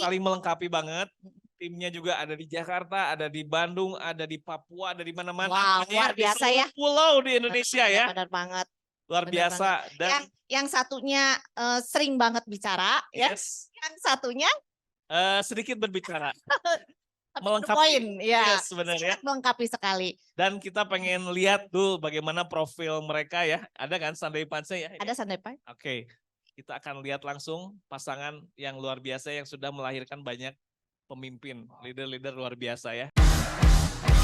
saling melengkapi banget. Timnya juga ada di Jakarta, ada di Bandung, ada di Papua, ada di mana-mana. Wow, luar biasa ya. Pulau di Indonesia ya. Benar banget. Luar biasa. Dan yang satunya sering banget bicara, yes. Ya. Yang satunya sedikit berbicara. Melengkapi, ya. Yes, benar ya. Melengkapi sekali. Dan kita pengen lihat tuh bagaimana profil mereka ya. Ada kan Sunday Punch ya? Ada Sunday Punch. Oke. Kita akan lihat langsung pasangan yang luar biasa yang sudah melahirkan banyak pemimpin, leader-leader luar biasa ya.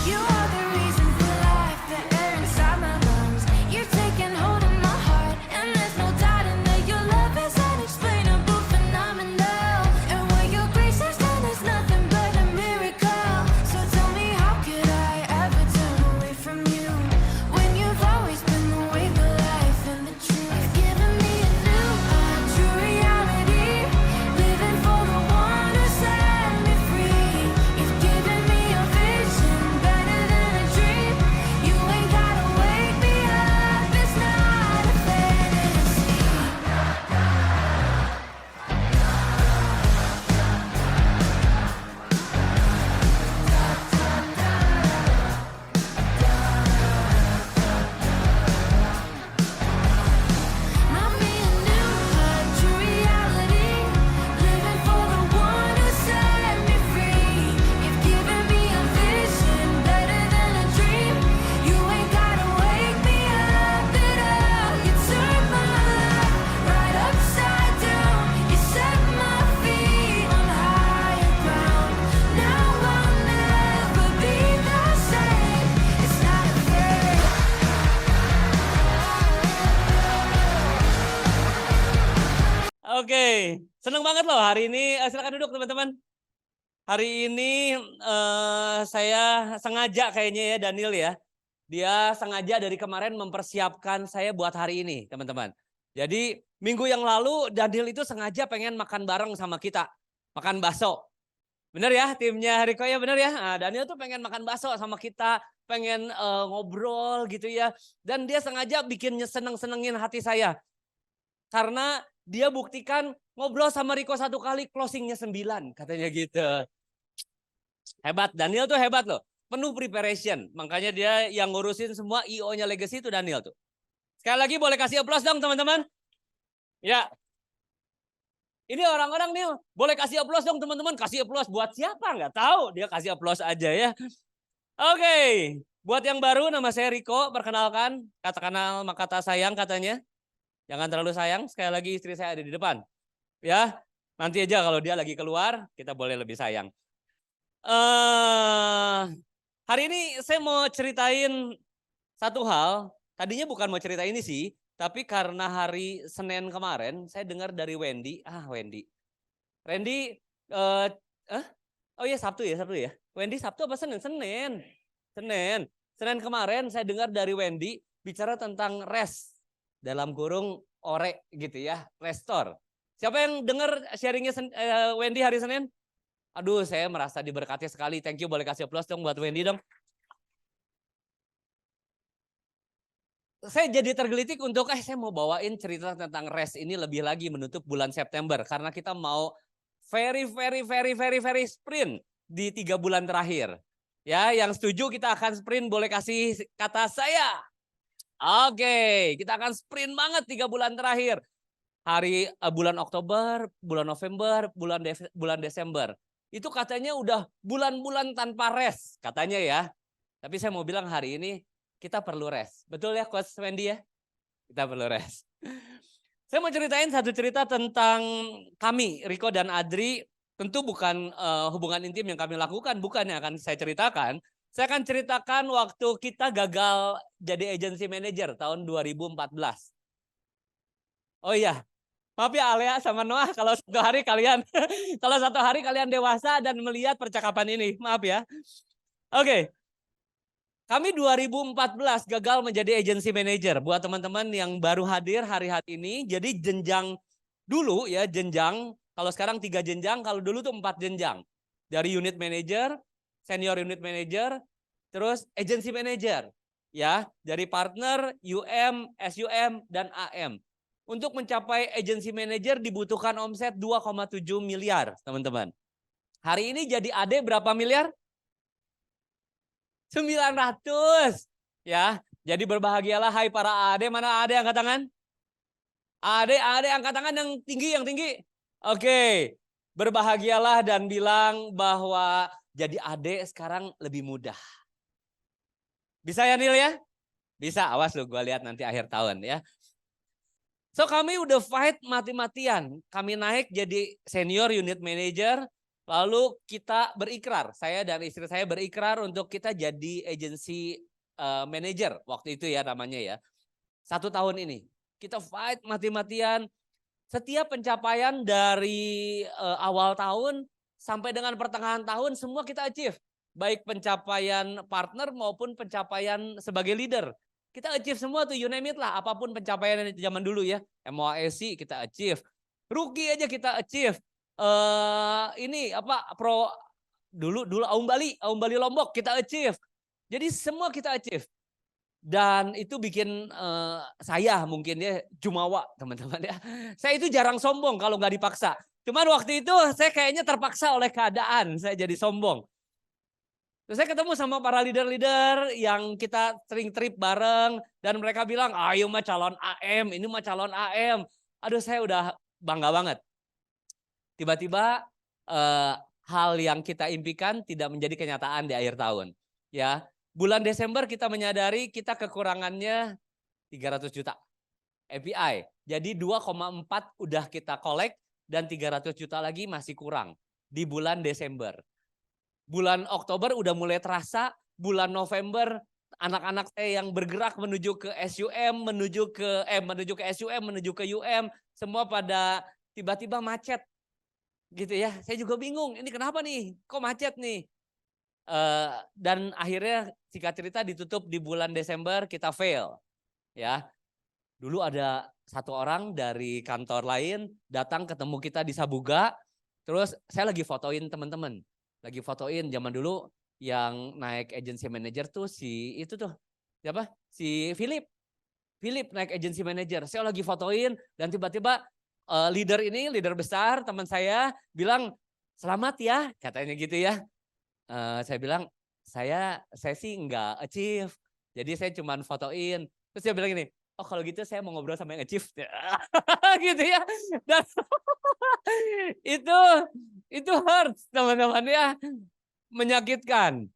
You are the reason for life, the air inside my lungs. You're taking hold of my heart, and there's no doubting that your love is unexplainable, phenomenal. And when your grace has done, there's nothing but a miracle. So tell me, how could I ever turn away from you when you've always been the way, the life, and the truth? You've given me a new, true reality, living for the one who set me free. You've given me a vision better than a dream. You ain't gotta wake me up, it's not a fantasy. Not me a new, true reality, living for the one who set me free. You've given me a vision better than a dream. You ain't gotta wake me up at all. You turn my life right upside down. You set my feet on higher ground. Now I'll never be the same. It's not a fate. Oke, seneng banget loh hari ini. Silakan duduk teman-teman. Hari ini saya sengaja kayaknya ya Daniel ya. Dia sengaja dari kemarin mempersiapkan saya buat hari ini teman-teman. Jadi minggu yang lalu Daniel itu sengaja pengen makan bareng sama kita. Makan bakso. Bener ya timnya Riko ya bener ya. Nah, Daniel tuh pengen makan bakso sama kita. Pengen ngobrol gitu ya. Dan dia sengaja bikin seneng-senengin hati saya. Karena dia buktikan ngobrol sama Riko 1 kali closingnya 9 katanya gitu. Hebat, Daniel tuh hebat loh. Penuh preparation. Makanya dia yang ngurusin semua IO-nya Legacy itu Daniel tuh. Sekali lagi boleh kasih aplaus dong teman-teman. Ya. Ini orang-orang nih boleh kasih aplaus dong teman-teman. Kasih aplaus buat siapa nggak tahu. Dia kasih aplaus aja ya. Oke. Buat yang baru nama saya Riko. Perkenalkan. Kata kenal maka kata sayang katanya. Jangan terlalu sayang, sekali lagi istri saya ada di depan. Ya, nanti aja kalau dia lagi keluar, kita boleh lebih sayang. Hari ini saya mau ceritain satu hal. Tadinya bukan mau cerita ini sih, tapi karena hari Senin kemarin, saya dengar dari Wendy. Randy, oh iya Sabtu ya. Wendy Sabtu apa Senin? Senin kemarin saya dengar dari Wendy bicara tentang rest. Dalam kurung ore gitu ya, restore. Siapa yang dengar sharingnya Wendy hari Senin? Aduh, saya merasa diberkati sekali. Thank you, boleh kasih aplaus dong buat Wendy dong. Saya jadi tergelitik untuk saya mau bawain cerita tentang rest ini lebih lagi menutup bulan September karena kita mau very sprint di 3 bulan terakhir. Ya, yang setuju kita akan sprint boleh kasih kata saya. Oke, kita akan sprint banget 3 bulan terakhir. Bulan Oktober, bulan November, bulan Desember. Itu katanya udah bulan-bulan tanpa rest katanya ya. Tapi saya mau bilang hari ini kita perlu rest. Betul ya Coach Wendy ya? Kita perlu rest. Saya mau ceritain satu cerita tentang kami, Riko dan Adri. Tentu bukan hubungan intim yang kami lakukan, bukan yang akan saya ceritakan. Saya akan ceritakan waktu kita gagal jadi agency manager tahun 2014. Oh iya, maaf ya Alea sama Noah kalau satu hari kalian dewasa dan melihat percakapan ini, maaf ya. Oke. Kami 2014 gagal menjadi agency manager. Buat teman-teman yang baru hadir hari ini, jadi jenjang dulu ya, kalau sekarang 3 jenjang, kalau dulu tuh 4 jenjang. Dari unit manager, senior unit manager, terus agency manager. Ya, dari partner, UM, SUM, dan AM. Untuk mencapai agency manager dibutuhkan omset 2,7 miliar, teman-teman. Hari ini jadi AD berapa miliar? 900. Ya, jadi berbahagialah hai para AD. Mana AD angkat tangan? AD angkat tangan yang tinggi. Oke, berbahagialah dan bilang bahwa jadi AD sekarang lebih mudah. Bisa ya Nil ya? Bisa, awas lu, gue lihat nanti akhir tahun ya. So kami udah fight mati-matian. Kami naik jadi senior unit manager. Lalu kita berikrar, saya dan istri saya berikrar untuk kita jadi agency manager. Waktu itu ya namanya ya. 1 tahun ini. Kita fight mati-matian. Setiap pencapaian dari awal tahun sampai dengan pertengahan tahun semua kita achieve. Baik pencapaian partner maupun pencapaian sebagai leader. Kita achieve semua tuh, you name it lah. Apapun pencapaian yang zaman dulu ya. MOAC kita achieve. Rookie aja kita achieve. Ini apa dulu Aum Bali Lombok kita achieve. Jadi semua kita achieve. Dan itu bikin saya mungkin ya jumawa teman-teman ya. Saya itu jarang sombong kalau nggak dipaksa. Cuman waktu itu saya kayaknya terpaksa oleh keadaan saya jadi sombong. Terus saya ketemu sama para leader-leader yang kita sering trip bareng. Dan mereka bilang, ayo mah calon AM, ini mah calon AM. Aduh saya udah bangga banget. Tiba-tiba hal yang kita impikan tidak menjadi kenyataan di akhir tahun. Ya, bulan Desember kita menyadari kita kekurangannya 300 juta API. Jadi 2,4 udah kita collect dan 300 juta lagi masih kurang di bulan Desember. Bulan Oktober udah mulai terasa, bulan November anak-anak saya yang bergerak menuju ke SUM, menuju ke SUM, menuju ke UM, semua pada tiba-tiba macet. Gitu ya. Saya juga bingung, ini kenapa nih? Kok macet nih? Dan akhirnya singkat cerita ditutup di bulan Desember, kita fail. Ya. Dulu ada satu orang dari kantor lain datang ketemu kita di Sabuga, terus saya lagi fotoin teman-teman. Lagi fotoin zaman dulu yang naik agency manager tuh si itu tuh. Siapa? Si Philip. Philip naik agency manager. Saya lagi fotoin dan tiba-tiba leader besar teman saya bilang, "Selamat ya," katanya gitu ya. Saya bilang, saya sih nggak achieve. Jadi saya cuman fotoin. Terus dia bilang gini, "Oh kalau gitu saya mau ngobrol sama yang achieve." Gitu ya. Dan itu hurts teman-teman ya. Menyakitkan.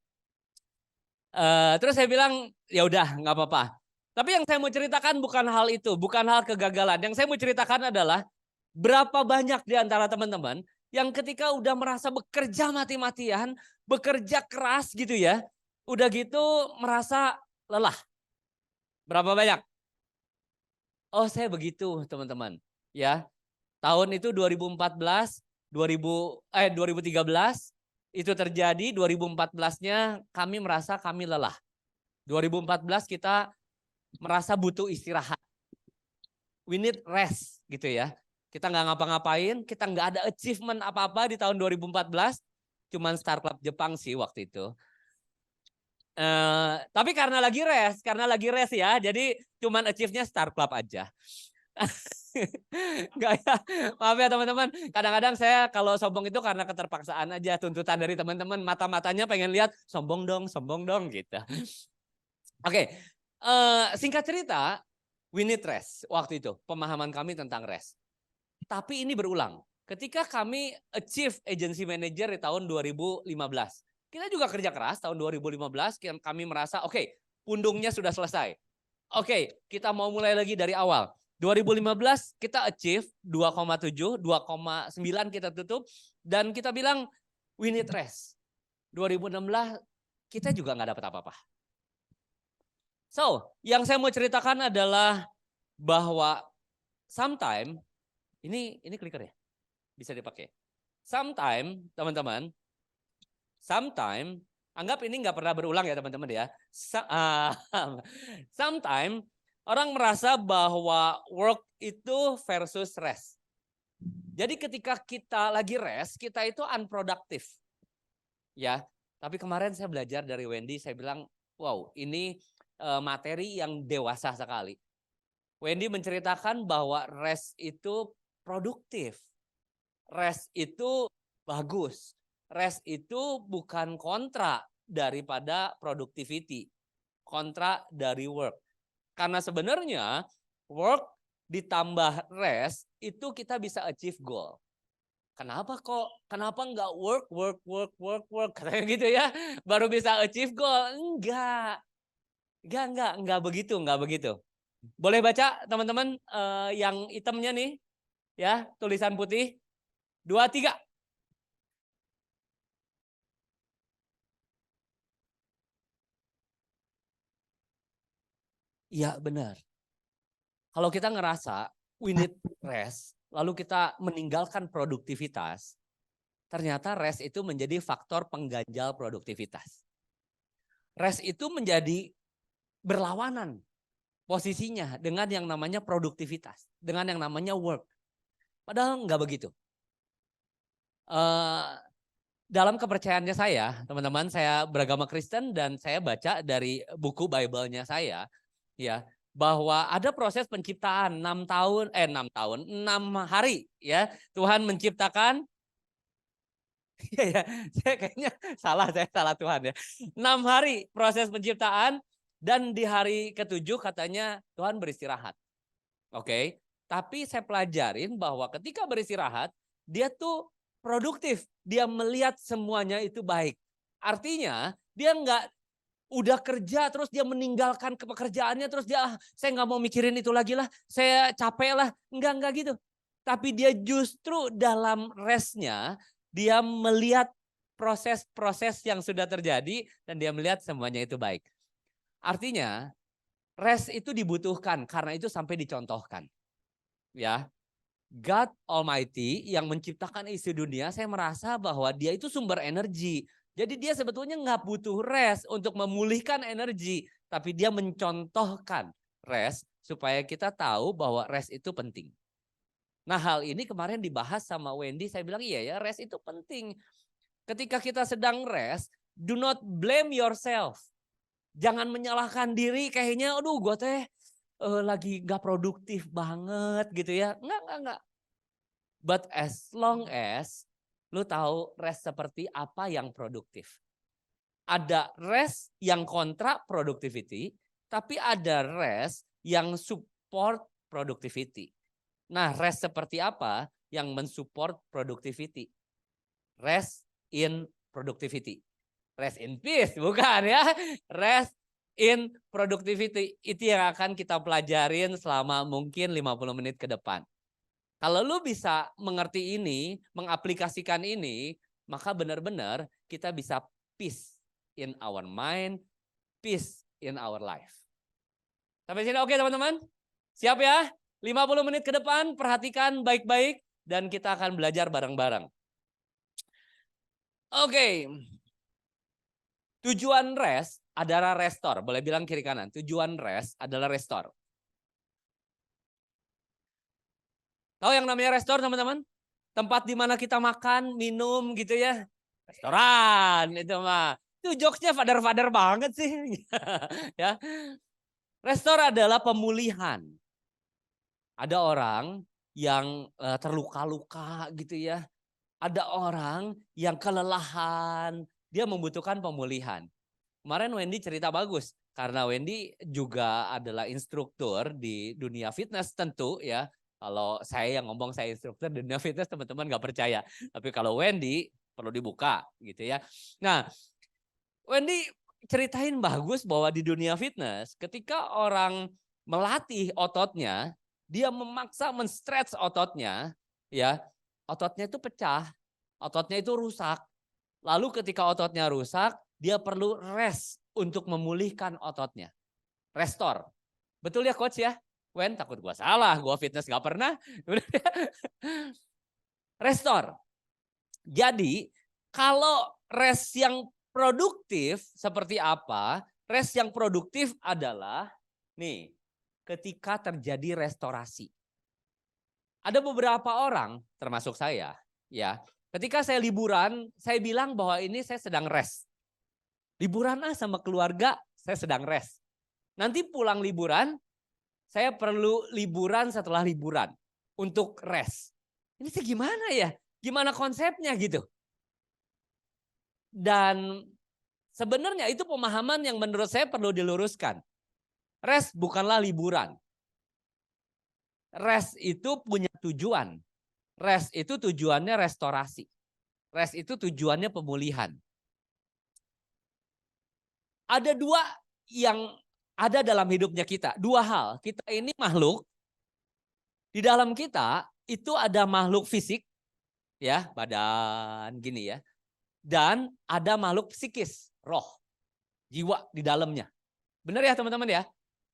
Terus saya bilang, ya udah nggak apa-apa. Tapi yang saya mau ceritakan bukan hal itu, bukan hal kegagalan. Yang saya mau ceritakan adalah berapa banyak di antara teman-teman yang ketika udah merasa bekerja mati-matian, bekerja keras gitu ya, udah gitu merasa lelah. Berapa banyak? Oh saya begitu teman-teman. Ya, tahun itu 2014, 2013 itu terjadi, 2014-nya kami merasa kami lelah. 2014 kita merasa butuh istirahat. We need rest gitu ya. Kita nggak ngapa-ngapain, kita nggak ada achievement apa-apa di tahun 2014. Cuman Star Club Jepang sih waktu itu. Tapi karena lagi rest ya, jadi cuman achieve-nya Star Club aja. Enggak ya, maaf ya teman-teman. Kadang-kadang saya kalau sombong itu karena keterpaksaan aja, tuntutan dari teman-teman, mata-matanya pengen lihat sombong dong gitu. Oke, singkat cerita, we need rest waktu itu, pemahaman kami tentang rest. Tapi ini berulang. Ketika kami achieve agency manager di tahun 2015. Kita juga kerja keras tahun 2015, kami merasa oke, pundungnya sudah selesai. Oke, kita mau mulai lagi dari awal. 2015 kita achieve 2,7, 2,9 kita tutup. Dan kita bilang we need rest. 2016 kita juga nggak dapat apa-apa. So, yang saya mau ceritakan adalah bahwa sometime, ini clicker ya, bisa dipakai. Sometime, teman-teman, anggap ini nggak pernah berulang ya teman-teman ya. Sometime, orang merasa bahwa work itu versus rest. Jadi ketika kita lagi rest, kita itu unproductive. Ya, tapi kemarin saya belajar dari Wendy, saya bilang, wow, ini materi yang dewasa sekali. Wendy menceritakan bahwa rest itu produktif. Rest itu bagus. Rest itu bukan kontra daripada productivity. Kontra dari work. Karena sebenarnya work ditambah rest itu kita bisa achieve goal. Kenapa enggak work katanya gitu ya, baru bisa achieve goal? Enggak begitu. Boleh baca teman-teman yang hitamnya nih ya, tulisan putih 2, 3. Iya benar. Kalau kita ngerasa we need rest, lalu kita meninggalkan produktivitas, ternyata rest itu menjadi faktor pengganjal produktivitas. Rest itu menjadi berlawanan posisinya dengan yang namanya produktivitas, dengan yang namanya work. Padahal nggak begitu. Dalam kepercayaannya saya, teman-teman, saya beragama Kristen dan saya baca dari buku Bible-nya saya, ya, bahwa ada proses penciptaan 6 hari, ya. Tuhan menciptakan, ya, saya kayaknya saya salah Tuhan ya. 6 hari proses penciptaan dan di hari ke-7 katanya Tuhan beristirahat. Oke, tapi saya pelajarin bahwa ketika beristirahat, dia tuh produktif. Dia melihat semuanya itu baik. Artinya dia nggak udah kerja terus dia meninggalkan pekerjaannya terus dia saya nggak mau mikirin itu lagi lah, saya capek lah. Enggak gitu. Tapi dia justru dalam restnya dia melihat proses-proses yang sudah terjadi dan dia melihat semuanya itu baik. Artinya rest itu dibutuhkan karena itu sampai dicontohkan. Ya, God Almighty yang menciptakan isi dunia, saya merasa bahwa dia itu sumber energi. Jadi dia sebetulnya nggak butuh rest untuk memulihkan energi, tapi dia mencontohkan rest supaya kita tahu bahwa rest itu penting. Nah hal ini kemarin dibahas sama Wendy, saya bilang iya ya rest itu penting. Ketika kita sedang rest, do not blame yourself. Jangan menyalahkan diri kayaknya, aduh gue teh lagi gak produktif banget gitu ya. Enggak. But as long as lu tahu rest seperti apa yang produktif. Ada rest yang kontra productivity, tapi ada rest yang support productivity. Nah, rest seperti apa yang mensupport productivity? Rest in productivity. Rest in peace, bukan ya. Rest in productivity. Itu yang akan kita pelajarin selama mungkin 50 menit ke depan. Kalau lu bisa mengerti ini, mengaplikasikan ini, maka benar-benar kita bisa peace in our mind, peace in our life. Sampai sini oke teman-teman? Siap ya? 50 menit ke depan, perhatikan baik-baik dan kita akan belajar bareng-bareng. Oke. Tujuan rest adalah restore. Boleh bilang kiri kanan. Tujuan rest adalah restore. Tahu yang namanya restore teman-teman? Tempat di mana kita makan, minum gitu ya. Restoran itu mah. Itu jokesnya father-father banget sih. Ya. Restore adalah pemulihan. Ada orang yang terluka-luka gitu ya. Ada orang yang kelelahan. Dia membutuhkan pemulihan. Kemarin Wendy cerita bagus. Karena Wendy juga adalah instruktur di dunia fitness tentu ya. Kalau saya yang ngomong saya instruktur di dunia fitness teman-teman gak percaya. Tapi kalau Wendy perlu dibuka gitu ya. Nah Wendy ceritain bagus bahwa di dunia fitness ketika orang melatih ototnya, dia memaksa men-stretch ototnya, ya, ototnya itu pecah, ototnya itu rusak. Lalu ketika ototnya rusak, dia perlu rest untuk memulihkan ototnya. Restore. Betul ya coach ya? Wen takut gua salah, gua fitness gak pernah. Restore. Jadi kalau rest yang produktif seperti apa? Rest yang produktif adalah nih, ketika terjadi restorasi. Ada beberapa orang, termasuk saya, ya. Ketika saya liburan, saya bilang bahwa ini saya sedang rest. Liburan sama keluarga, saya sedang rest. Nanti pulang liburan, saya perlu liburan setelah liburan untuk rest. Ini sih gimana ya? Gimana konsepnya gitu? Dan sebenarnya itu pemahaman yang menurut saya perlu diluruskan. Rest bukanlah liburan. Rest itu punya tujuan. Rest itu tujuannya restorasi. Rest itu tujuannya pemulihan. Ada dua yang ada dalam hidupnya kita. Dua hal. Kita ini makhluk. Di dalam kita itu ada makhluk fisik. Ya, badan gini ya. Dan ada makhluk psikis, roh, jiwa di dalamnya. Benar ya teman-teman ya?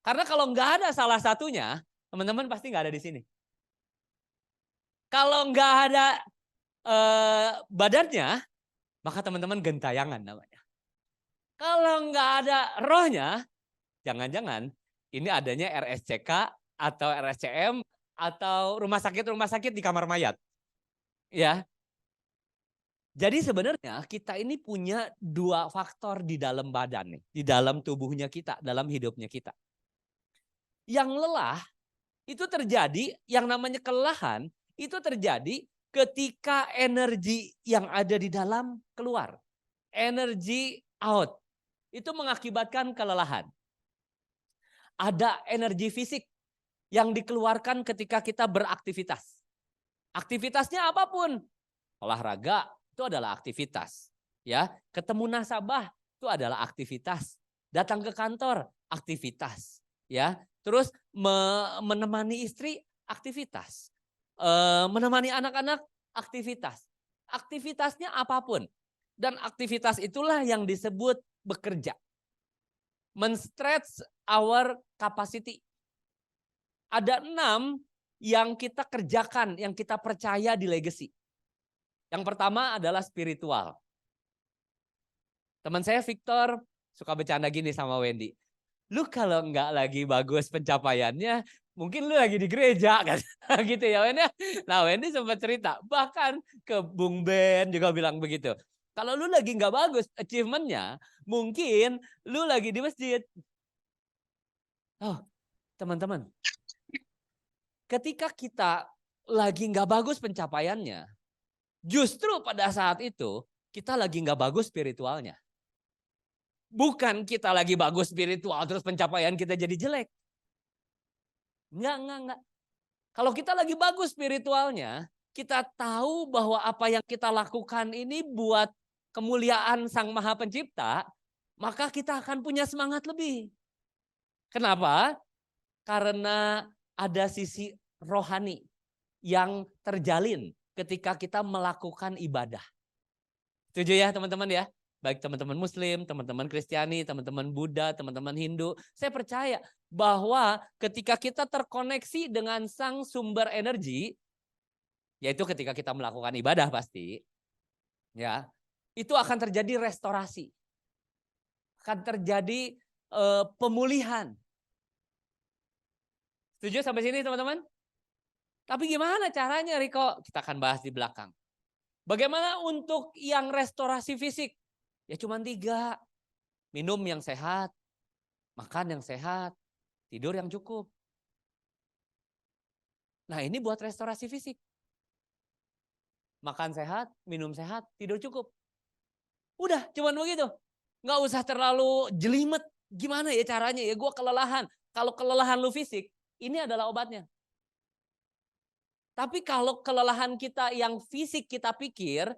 Karena kalau nggak ada salah satunya, teman-teman pasti nggak ada di sini. Kalau nggak ada badannya, maka teman-teman gentayangan namanya. Kalau nggak ada rohnya, jangan-jangan ini adanya RSCK atau RSCM atau rumah sakit di kamar mayat. Ya. Jadi sebenarnya kita ini punya dua faktor di dalam badan nih, di dalam tubuhnya kita, dalam hidupnya kita. Yang lelah itu terjadi, yang namanya kelelahan itu terjadi ketika energi yang ada di dalam keluar. Energi out. Itu mengakibatkan kelelahan. Ada energi fisik yang dikeluarkan ketika kita beraktivitas. Aktivitasnya apapun. Olahraga itu adalah aktivitas. Ya, ketemu nasabah itu adalah aktivitas. Datang ke kantor, aktivitas. Ya, terus menemani istri, aktivitas. Menemani anak-anak, aktivitas. Aktivitasnya apapun. Dan aktivitas itulah yang disebut bekerja. Men-stretch our capacity. Ada 6 yang kita kerjakan, yang kita percaya di legacy. Yang pertama adalah spiritual. Teman saya Victor suka bercanda gini sama Wendy. Lu kalau nggak lagi bagus pencapaiannya, mungkin lu lagi di gereja kan, gitu ya Wendy. Nah Wendy sempat cerita, bahkan ke Bung Ben juga bilang begitu. Kalau lu lagi nggak bagus achievementnya, mungkin lu lagi di masjid. Oh teman-teman, ketika kita lagi nggak bagus pencapaiannya, justru pada saat itu kita lagi nggak bagus spiritualnya. Bukan kita lagi bagus spiritual terus pencapaian kita jadi jelek. Enggak. Kalau kita lagi bagus spiritualnya, kita tahu bahwa apa yang kita lakukan ini buat kemuliaan Sang Maha Pencipta, maka kita akan punya semangat lebih. Kenapa? Karena ada sisi rohani yang terjalin ketika kita melakukan ibadah. Setuju ya teman-teman ya? Baik teman-teman Muslim, teman-teman Kristiani, teman-teman Buddha, teman-teman Hindu. Saya percaya bahwa ketika kita terkoneksi dengan sang sumber energi, yaitu ketika kita melakukan ibadah pasti, ya itu akan terjadi restorasi. Akan terjadi pemulihan. Setuju sampai sini teman-teman? Tapi gimana caranya Riko? Kita akan bahas di belakang. Bagaimana untuk yang restorasi fisik? Ya cuma 3. Minum yang sehat, makan yang sehat, tidur yang cukup. Nah ini buat restorasi fisik. Makan sehat, minum sehat, tidur cukup. Udah cuma begitu. Nggak usah terlalu jelimet. Gimana ya caranya? Ya gue kelelahan. Kalau kelelahan lu fisik, ini adalah obatnya. Tapi kalau kelelahan kita yang fisik kita pikir,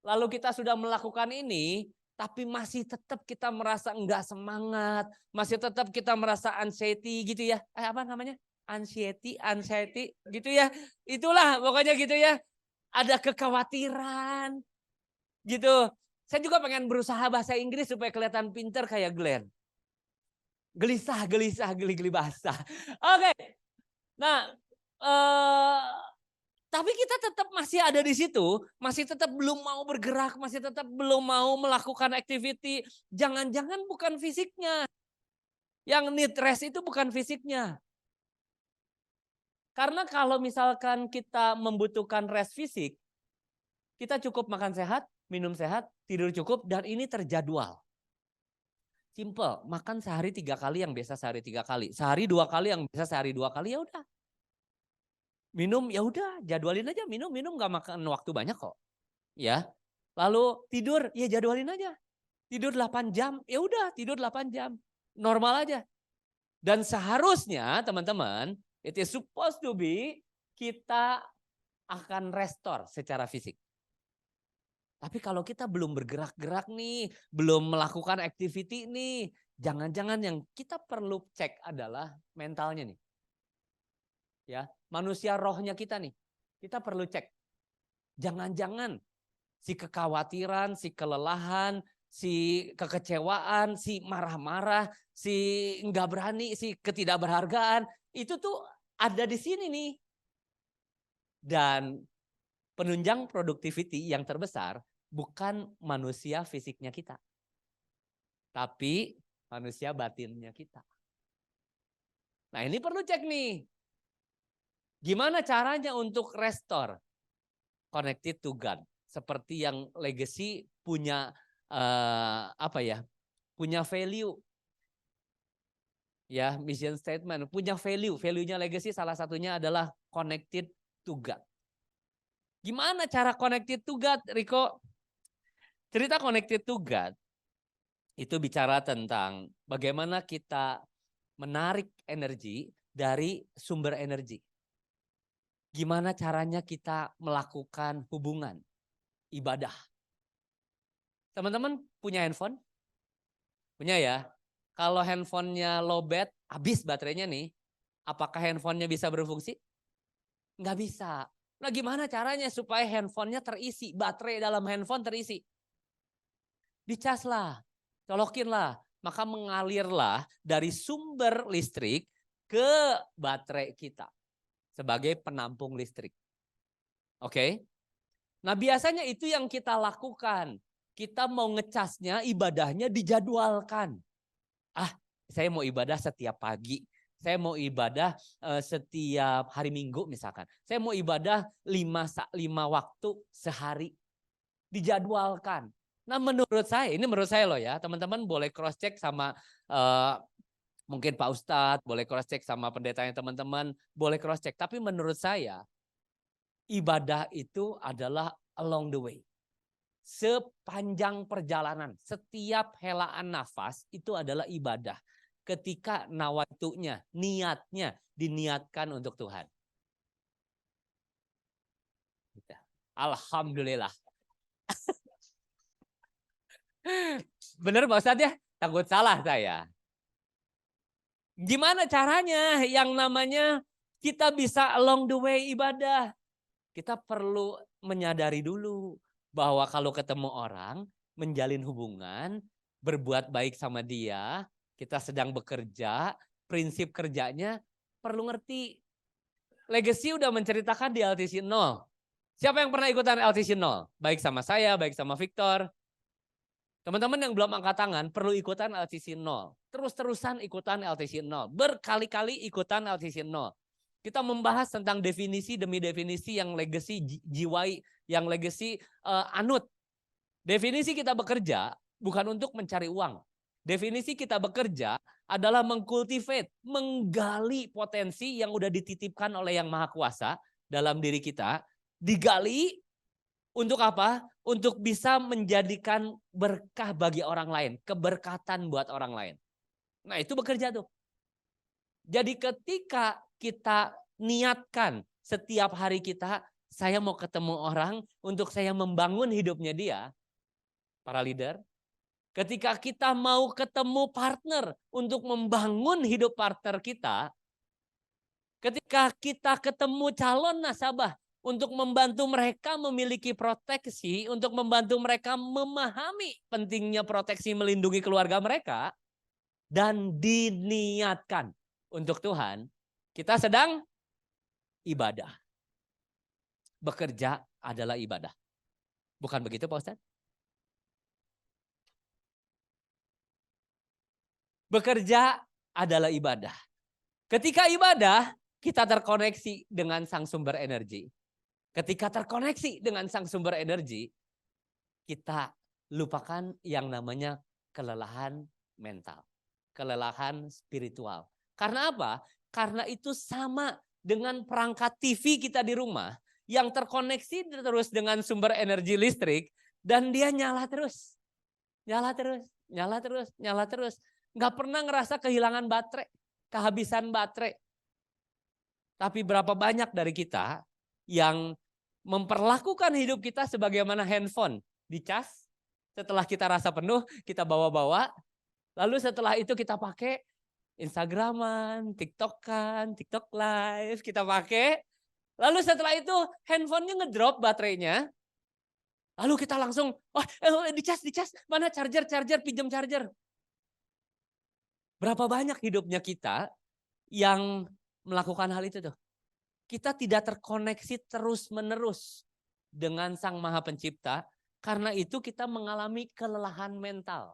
lalu kita sudah melakukan ini, tapi masih tetap kita merasa enggak semangat, masih tetap kita merasa anxiety gitu ya. Apa namanya? Anxiety gitu ya. Itulah pokoknya gitu ya. Ada kekhawatiran gitu. Saya juga pengen berusaha bahasa Inggris supaya kelihatan pinter kayak Glenn. Gelisah, geli-geli basah. Oke. Nah, tapi kita tetap masih ada di situ, masih tetap belum mau bergerak, masih tetap belum mau melakukan activity. Jangan-jangan bukan fisiknya. Yang need rest itu bukan fisiknya. Karena kalau misalkan kita membutuhkan rest fisik, kita cukup makan sehat, minum sehat, tidur cukup, dan ini terjadwal. Simple, makan sehari 3 kali yang biasa sehari 3 kali. Sehari 2 kali yang biasa sehari 2 kali, ya udah. Minum ya udah, jadwalin aja minum nggak makan waktu banyak kok. Ya. Lalu tidur, ya jadwalin aja. Tidur 8 jam, ya udah tidur 8 jam. Normal aja. Dan seharusnya teman-teman, it is supposed to be kita akan restore secara fisik. Tapi kalau kita belum bergerak-gerak nih, belum melakukan activity nih, jangan-jangan yang kita perlu cek adalah mentalnya nih. Ya, manusia rohnya kita nih. Kita perlu cek. Jangan-jangan si kekhawatiran, si kelelahan, si kekecewaan, si marah-marah, si nggak berani, si ketidakberhargaan, itu tuh ada di sini nih. Dan penunjang productivity yang terbesar bukan manusia fisiknya kita, tapi manusia batinnya kita. Nah ini perlu cek nih. Gimana caranya untuk restore? Connected to God. Seperti yang legacy punya punya value. Ya, mission statement, punya value. Value-nya legacy salah satunya adalah connected to God. Gimana cara connected to God, Riko? Cerita connected to God itu bicara tentang bagaimana kita menarik energi dari sumber energi. Gimana caranya kita melakukan hubungan, ibadah. Teman-teman punya handphone? Punya ya? Kalau handphonenya lowbat, habis baterainya nih, apakah handphonenya bisa berfungsi? Nggak bisa. Nah gimana caranya supaya handphonenya terisi, baterai dalam handphone terisi? Dicas lah, colokin lah, maka mengalirlah dari sumber listrik ke baterai kita sebagai penampung listrik. Oke? Nah biasanya itu yang kita lakukan. Kita mau ngecasnya, ibadahnya dijadwalkan. Saya mau ibadah setiap pagi. Saya mau ibadah setiap hari Minggu misalkan. Saya mau ibadah 5 waktu sehari. Dijadwalkan. Nah menurut saya loh ya, teman-teman boleh cross check sama mungkin Pak Ustadz, boleh cross check sama pendetanya teman-teman, boleh cross check. Tapi menurut saya ibadah itu adalah along the way. Sepanjang perjalanan, setiap helaan nafas itu adalah ibadah. Ketika nawatunya, niatnya diniatkan untuk Tuhan. Alhamdulillah. Bener Pak Ustadz ya? Takut salah saya. Gimana caranya yang namanya kita bisa along the way ibadah? Kita perlu menyadari dulu bahwa kalau ketemu orang, menjalin hubungan, berbuat baik sama dia, kita sedang bekerja, prinsip kerjanya perlu ngerti. Legacy udah menceritakan di LTC 0. Siapa yang pernah ikutan LTC 0? Baik sama saya, baik sama Victor. Teman-teman yang belum angkat tangan perlu ikutan LTC 0. Terus-terusan ikutan LTC 0. Berkali-kali ikutan LTC 0. Kita membahas tentang definisi demi definisi yang legacy jiwai, yang legacy anut. Definisi kita bekerja bukan untuk mencari uang. Definisi kita bekerja adalah mengkultivate, menggali potensi yang udah dititipkan oleh Yang Maha Kuasa dalam diri kita. Digali untuk apa? Untuk bisa menjadikan berkah bagi orang lain. Keberkatan buat orang lain. Nah itu bekerja tuh. Jadi ketika kita niatkan setiap hari kita, saya mau ketemu orang untuk saya membangun hidupnya dia. Para leader. Ketika kita mau ketemu partner untuk membangun hidup partner kita. Ketika kita ketemu calon nasabah untuk membantu mereka memiliki proteksi, untuk membantu mereka memahami pentingnya proteksi melindungi keluarga mereka, dan diniatkan untuk Tuhan, kita sedang ibadah. Bekerja adalah ibadah. Bukan begitu Pak Ustadz? Bekerja adalah ibadah. Ketika ibadah, kita terkoneksi dengan sang sumber energi. Ketika terkoneksi dengan sang sumber energi, kita lupakan yang namanya kelelahan, mental. Kelelahan spiritual. Karena apa? Karena itu sama dengan perangkat TV kita di rumah yang terkoneksi terus dengan sumber energi listrik dan dia nyala terus. Nyala terus, nyala terus, nyala terus. Nggak pernah ngerasa kehilangan baterai, kehabisan baterai. Tapi berapa banyak dari kita yang memperlakukan hidup kita sebagaimana handphone. Dicas, setelah kita rasa penuh, kita bawa-bawa. Lalu setelah itu kita pakai Instagraman, TikTokan, TikTok Live, kita pakai. Lalu setelah itu handphonenya ngedrop baterainya. Lalu kita langsung, dicas, mana charger, pinjam charger. Berapa banyak hidupnya kita yang melakukan hal itu tuh. Kita tidak terkoneksi terus-menerus dengan Sang Maha Pencipta. Karena itu kita mengalami kelelahan mental.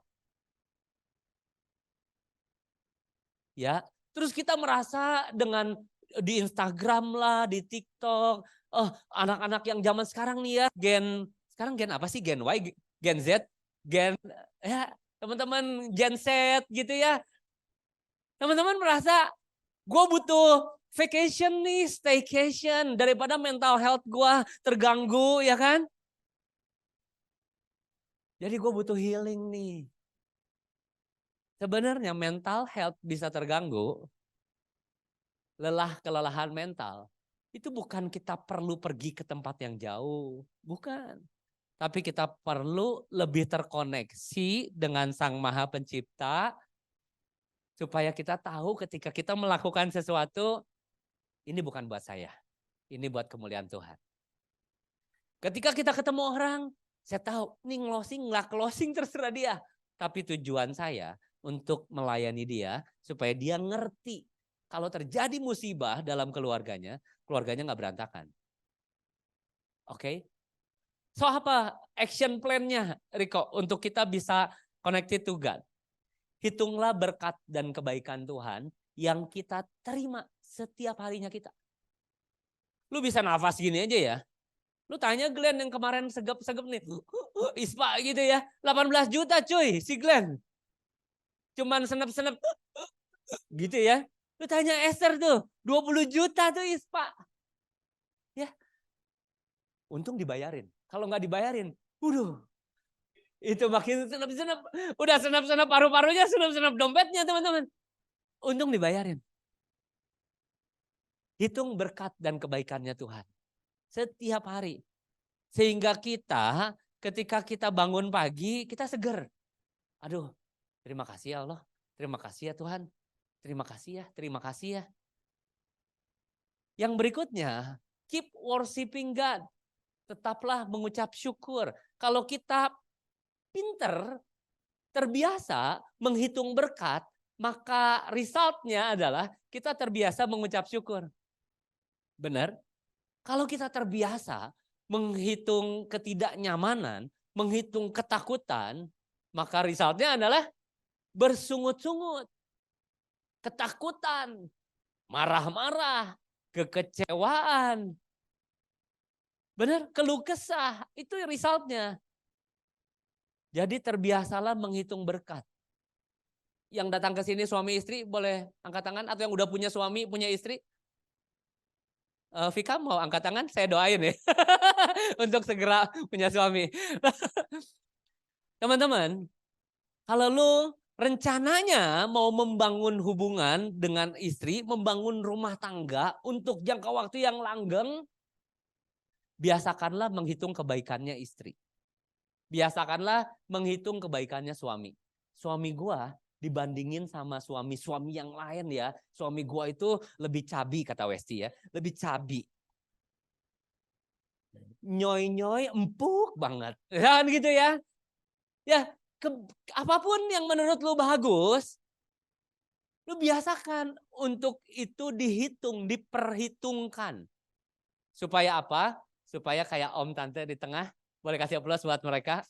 Ya, terus kita merasa dengan di Instagram lah, di TikTok, anak-anak yang zaman sekarang nih ya, sekarang gen apa sih? Gen Y, Gen Z, teman-teman Gen Z gitu ya. Teman-teman merasa gue butuh vacation nih, staycation daripada mental health gue terganggu ya kan. Jadi gue butuh healing nih. Sebenarnya mental health bisa terganggu, kelelahan mental, itu bukan kita perlu pergi ke tempat yang jauh, bukan. Tapi kita perlu lebih terkoneksi dengan Sang Maha Pencipta, supaya kita tahu ketika kita melakukan sesuatu, ini bukan buat saya, ini buat kemuliaan Tuhan. Ketika kita ketemu orang, saya tahu, ini nggak closing terserah dia. Tapi tujuan saya untuk melayani dia, supaya dia ngerti kalau terjadi musibah dalam keluarganya nggak berantakan. Oke? So apa action plan-nya, Riko, untuk kita bisa connected to God? Hitunglah berkat dan kebaikan Tuhan yang kita terima setiap harinya kita. Lu bisa nafas gini aja ya. Lu tanya Glenn yang kemarin segep-segep nih. Ispa gitu ya. 18 juta cuy si Glenn. Cuman senep-senep gitu ya. Lu tanya Esther tuh, 20 juta tuh Ispa. Ya. Untung dibayarin. Kalau nggak dibayarin, itu makin senep-senep. Udah senep-senep paru-parunya, senep-senep dompetnya teman-teman. Untung dibayarin. Hitung berkat dan kebaikannya Tuhan. Setiap hari. Sehingga kita, ketika kita bangun pagi, kita seger. Aduh, terima kasih ya Allah. Terima kasih ya Tuhan. Terima kasih ya, terima kasih ya. Yang berikutnya, keep worshiping God. Tetaplah mengucap syukur. Kalau kita pinter, terbiasa menghitung berkat, maka resultnya adalah kita terbiasa mengucap syukur. Benar? Kalau kita terbiasa menghitung ketidaknyamanan, menghitung ketakutan, maka resultnya adalah bersungut-sungut, ketakutan, marah-marah, kekecewaan. Benar? Keluh kesah, itu resultnya. Jadi terbiasalah menghitung berkat. Yang datang ke sini suami istri boleh angkat tangan, atau yang udah punya suami, punya istri. Vika mau angkat tangan, saya doain ya. Untuk segera punya suami. Teman-teman, kalau lu rencananya mau membangun hubungan dengan istri, membangun rumah tangga untuk jangka waktu yang langgeng, biasakanlah menghitung kebaikannya istri. Biasakanlah menghitung kebaikannya suami. Suami gua dibandingin sama suami-suami yang lain ya. Suami gua itu lebih cabi kata Westi ya. Lebih cabi. Nyoy-nyoy empuk banget. Kan gitu ya. Ya, apapun yang menurut lu bagus, lu biasakan untuk itu dihitung, diperhitungkan. Supaya apa? Supaya kayak om tante di tengah. Boleh kasih aplaus buat mereka.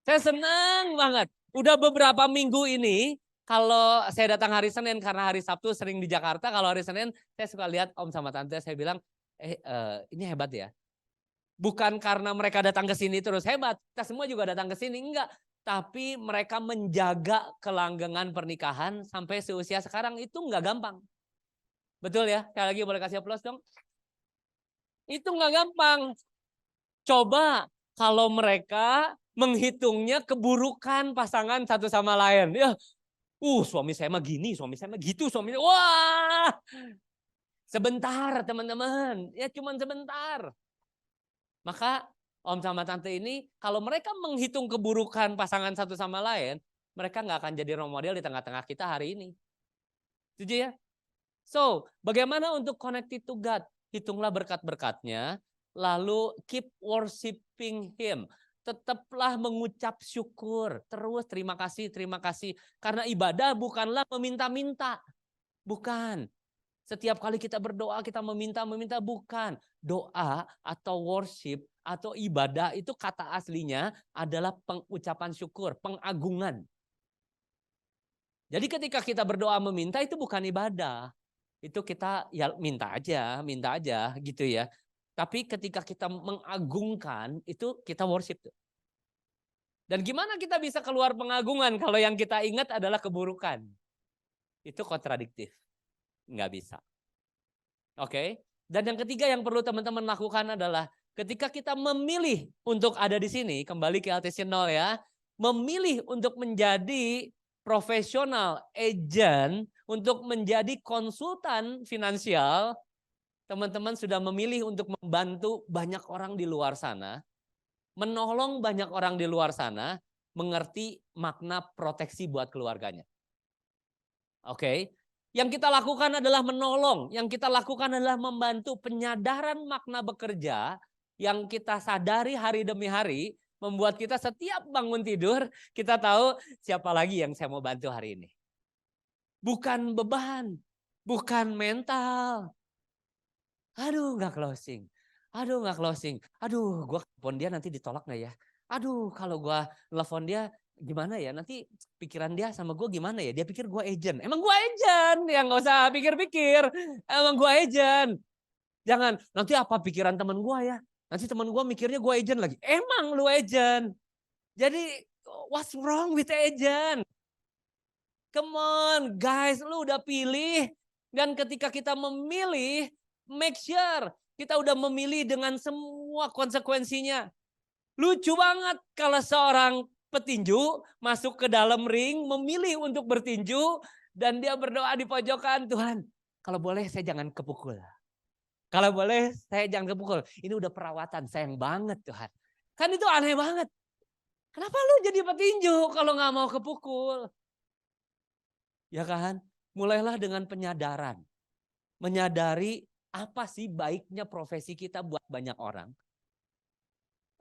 Saya senang banget. Udah beberapa minggu ini, kalau saya datang hari Senin, karena hari Sabtu sering di Jakarta, kalau hari Senin saya suka lihat om sama tante, saya bilang, ini hebat ya. Bukan karena mereka datang ke sini terus hebat, kita semua juga datang ke sini, enggak. tapi mereka menjaga kelanggengan pernikahan sampai seusia sekarang itu nggak gampang. Betul ya? Sekali lagi boleh kasih aplaus dong. Itu nggak gampang. Coba kalau mereka menghitungnya keburukan pasangan satu sama lain. Ya, suami saya mah gini, suami saya mah gitu, suami saya, wah. Sebentar teman-teman, ya cuman sebentar. Maka om sama tante ini kalau mereka menghitung keburukan pasangan satu sama lain, mereka nggak akan jadi role model di tengah-tengah kita hari ini. Setuju ya? So, bagaimana untuk connected to God? Hitunglah berkat-berkatnya, lalu keep worshiping Him. Tetaplah mengucap syukur, terus terima kasih, terima kasih. Karena ibadah bukanlah meminta-minta, bukan. Setiap kali kita berdoa, kita meminta-meminta, bukan. Doa atau worship atau ibadah itu kata aslinya adalah pengucapan syukur, pengagungan. Jadi ketika kita berdoa meminta itu bukan ibadah. Itu kita ya minta aja gitu ya. Tapi ketika kita mengagungkan itu kita worship. Dan gimana kita bisa keluar pengagungan kalau yang kita ingat adalah keburukan? Itu kontradiktif. Nggak bisa. Oke. Dan yang ketiga yang perlu teman-teman lakukan adalah ketika kita memilih untuk ada di sini, kembali ke LTC 0 ya, memilih untuk menjadi profesional agent, untuk menjadi konsultan finansial, teman-teman sudah memilih untuk membantu banyak orang di luar sana, menolong banyak orang di luar sana, mengerti makna proteksi buat keluarganya. Oke. Yang kita lakukan adalah menolong, yang kita lakukan adalah membantu penyadaran makna bekerja yang kita sadari hari demi hari, membuat kita setiap bangun tidur, kita tahu siapa lagi yang saya mau bantu hari ini. Bukan beban, bukan mental. Aduh nggak closing, aduh gue telepon dia nanti ditolak nggak ya? Aduh kalau gue telepon dia gimana ya, nanti pikiran dia sama gue gimana ya, dia pikir gue agent. Emang gue agent, ya nggak usah pikir-pikir, emang gue agent. Jangan, nanti apa pikiran teman gue ya, nanti teman gue mikirnya gue agent lagi. Emang lu agent. Jadi what's wrong with agent? Come on guys, lu udah pilih. Dan ketika kita memilih, make sure kita udah memilih dengan semua konsekuensinya. Lucu banget kalau seorang petinju masuk ke dalam ring, memilih untuk bertinju, dan dia berdoa di pojokan, Tuhan kalau boleh saya jangan kepukul. Kalau boleh saya jangan kepukul. Ini udah perawatan, sayang banget Tuhan. Kan itu aneh banget. Kenapa lu jadi petinju kalau gak mau kepukul? Ya kan? Mulailah dengan penyadaran. Menyadari apa sih baiknya profesi kita buat banyak orang.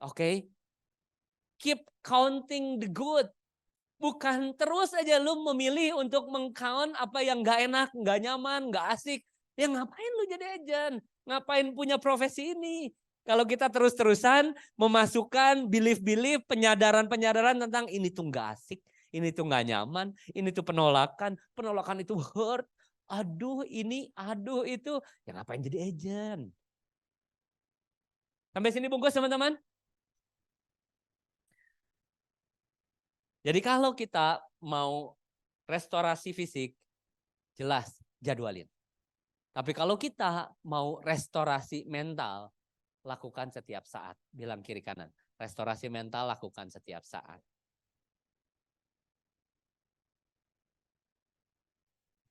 Oke? Keep counting the good. Bukan terus aja lu memilih untuk meng-count apa yang gak enak, gak nyaman, gak asik. Ya ngapain lu jadi agent? Ngapain punya profesi ini? Kalau kita terus-terusan memasukkan belief-belief, penyadaran-penyadaran tentang ini tuh gak asik, ini tuh gak nyaman, ini tuh penolakan itu hurt. Aduh ini, aduh itu. Ya ngapain jadi agent? Sampai sini bungkus teman-teman? Jadi kalau kita mau restorasi fisik, jelas jadwalin. Tapi kalau kita mau restorasi mental, lakukan setiap saat. Bilang kiri kanan, restorasi mental lakukan setiap saat.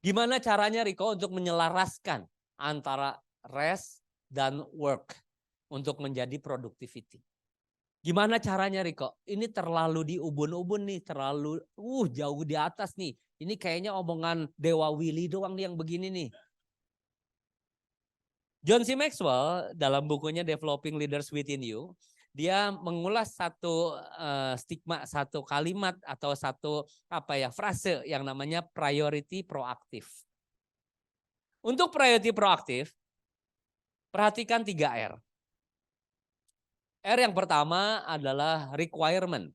Gimana caranya Riko untuk menyelaraskan antara rest dan work untuk menjadi productivity? Gimana caranya Riko? Ini terlalu diubun-ubun nih, terlalu jauh di atas nih. Ini kayaknya omongan Dewa Willy doang nih yang begini nih. John C. Maxwell dalam bukunya Developing Leaders Within You, dia mengulas satu stigma, satu kalimat atau satu frase yang namanya priority proaktif. Untuk priority proaktif, perhatikan 3 R. R yang pertama adalah requirement.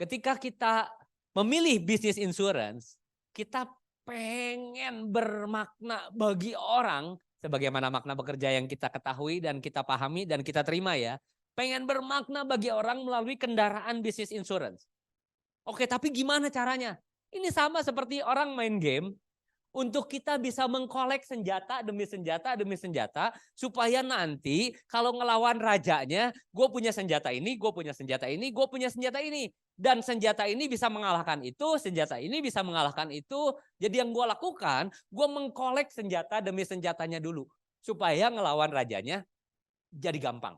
Ketika kita memilih bisnis insurance, kita pengen bermakna bagi orang, sebagaimana makna bekerja yang kita ketahui dan kita pahami dan kita terima ya. pengen bermakna bagi orang melalui kendaraan bisnis insurance. Oke, tapi gimana caranya? Ini sama seperti orang main game. Untuk kita bisa mengkolek senjata demi senjata demi senjata. Supaya nanti kalau ngelawan rajanya, gue punya senjata ini, gue punya senjata ini, gue punya senjata ini. Dan senjata ini bisa mengalahkan itu, senjata ini bisa mengalahkan itu. Jadi yang gue lakukan, gue mengkolek senjata demi senjatanya dulu. Supaya ngelawan rajanya jadi gampang.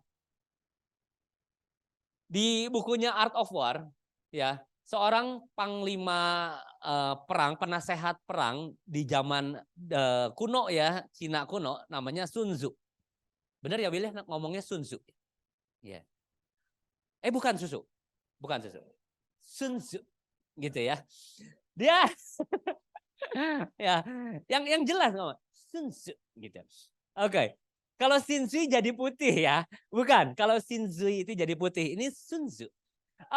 Di bukunya Art of War, ya, seorang panglima perang, penasehat perang di zaman kuno ya, Cina kuno, namanya Sun Tzu. Benar ya Will, ngomongnya Sun Tzu. Ya. Bukan susu, bukan susu. Sun Tzu, gitu ya. Dia, ya, yang jelas ngomong Sun Tzu, gitu. Oke. Kalau Shinzui jadi putih ya, bukan. Kalau Shinzui itu jadi putih, ini Sun Tzu.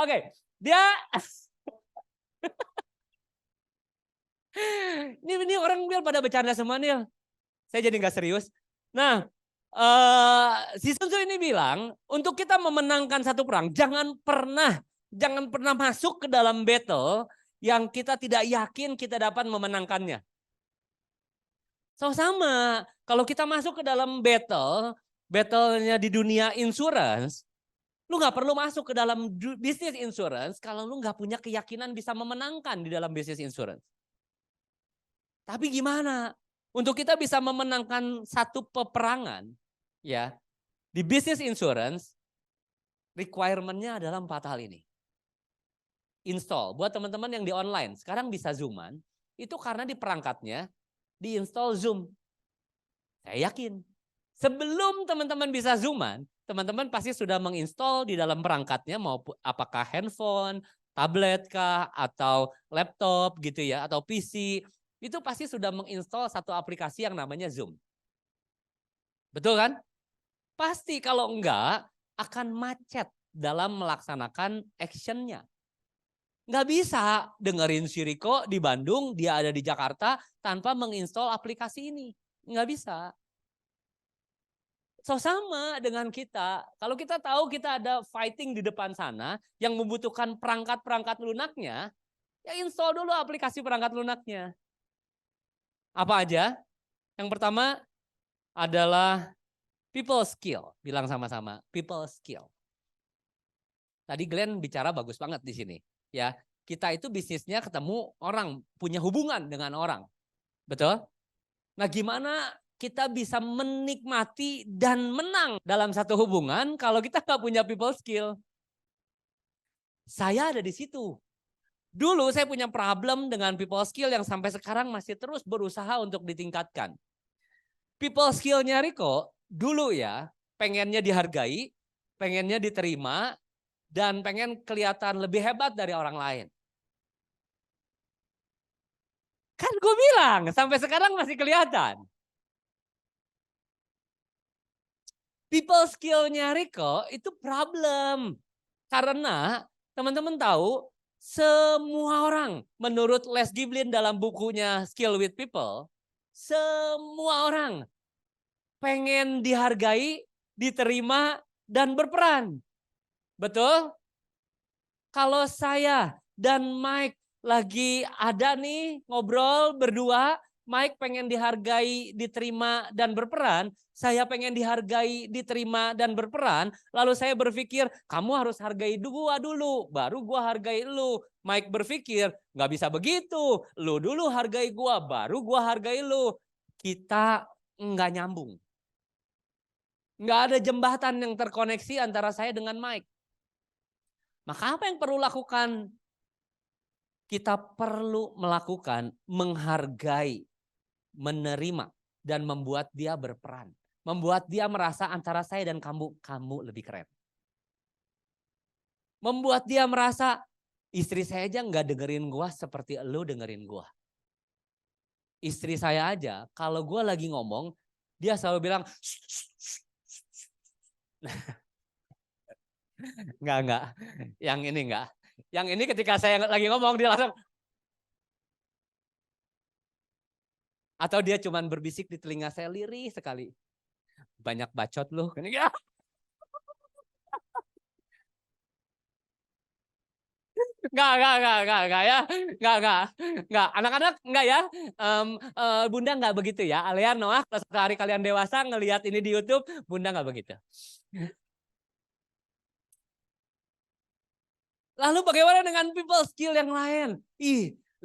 Oke, dia ini orang biar pada bercanda semua nih. Saya jadi nggak serius. Nah, si Sun Tzu ini bilang, untuk kita memenangkan satu perang, jangan pernah masuk ke dalam battle yang kita tidak yakin kita dapat memenangkannya. Sama, kalau kita masuk ke dalam battle-nya di dunia insurance, lu nggak perlu masuk ke dalam bisnis insurance kalau lu nggak punya keyakinan bisa memenangkan di dalam bisnis insurance. Tapi gimana? Untuk kita bisa memenangkan satu peperangan, ya di bisnis insurance, requirement-nya adalah 4 hal ini. Install, buat teman-teman yang di online, sekarang bisa Zooman, itu karena di perangkatnya diinstal Zoom. Saya yakin, sebelum teman-teman bisa Zooman, teman-teman pasti sudah menginstal di dalam perangkatnya, mau apakah handphone, tablet kah, atau laptop gitu ya, atau PC, itu pasti sudah menginstal satu aplikasi yang namanya Zoom. Betul kan? Pasti kalau enggak akan macet dalam melaksanakan actionnya. Nggak bisa dengerin si Riko di Bandung, dia ada di Jakarta tanpa menginstal aplikasi ini. Nggak bisa. Sama dengan kita, kalau kita tahu kita ada fighting di depan sana yang membutuhkan perangkat-perangkat lunaknya, ya install dulu aplikasi perangkat lunaknya. Apa aja? Yang pertama adalah people skill. Bilang sama-sama, people skill. Tadi Glenn bicara bagus banget di sini. Ya, kita itu bisnisnya ketemu orang, punya hubungan dengan orang. Betul? Nah, gimana kita bisa menikmati dan menang dalam satu hubungan kalau kita nggak punya people skill? Saya ada di situ. Dulu saya punya problem dengan people skill yang sampai sekarang masih terus berusaha untuk ditingkatkan. People skill-nya Riko dulu ya, pengennya dihargai, pengennya diterima, dan pengen kelihatan lebih hebat dari orang lain. Kan gue bilang, sampai sekarang masih kelihatan. People skill-nya Riko itu problem. Karena teman-teman tahu, semua orang menurut Les Giblin dalam bukunya Skill with People, semua orang pengen dihargai, diterima, dan berperan. Betul? Kalau saya dan Mike lagi ada nih ngobrol berdua, Mike pengen dihargai, diterima, dan berperan. Saya pengen dihargai, diterima, dan berperan. Lalu saya berpikir, kamu harus hargai gua dulu, baru gua hargai lu. Mike berpikir, nggak bisa begitu. Lu dulu hargai gua, baru gua hargai lu. Kita nggak nyambung. Nggak ada jembatan yang terkoneksi antara saya dengan Mike. Maka apa yang perlu lakukan? Kita perlu melakukan menghargai, menerima, dan membuat dia berperan. Membuat dia merasa antara saya dan kamu lebih keren. Membuat dia merasa istri saya aja nggak dengerin gua seperti lo dengerin gua. Istri saya aja kalau gua lagi ngomong, dia selalu bilang, enggak, yang ini enggak. Yang ini ketika saya lagi ngomong dia langsung, atau dia cuman berbisik di telinga saya lirih sekali. Banyak bacot lu. Enggak ya. Enggak. Anak-anak enggak ya. Bunda enggak begitu ya. Alian Noah, sekali kalian dewasa ngelihat ini di YouTube, Bunda enggak begitu. Lalu bagaimana dengan people skill yang lain?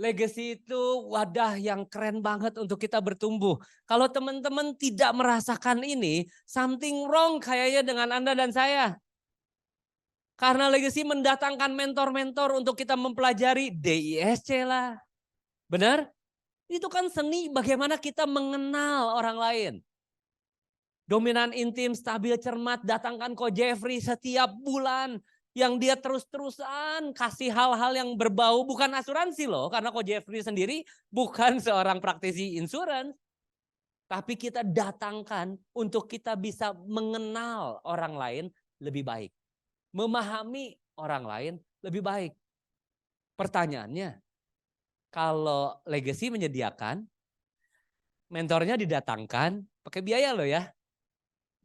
Legacy itu wadah yang keren banget untuk kita bertumbuh. Kalau teman-teman tidak merasakan ini, something wrong kayaknya dengan Anda dan saya. Karena legacy mendatangkan mentor-mentor untuk kita mempelajari DISC lah. Benar? Itu kan seni bagaimana kita mengenal orang lain. Dominan, intim, stabil, cermat, datangkan Ko Jeffrey setiap bulan. Yang dia terus-terusan kasih hal-hal yang berbau, bukan asuransi loh. Karena Ko Jeffrey sendiri bukan seorang praktisi insurance. Tapi kita datangkan untuk kita bisa mengenal orang lain lebih baik. Memahami orang lain lebih baik. Pertanyaannya, kalau legacy menyediakan, mentornya didatangkan, pakai biaya loh ya.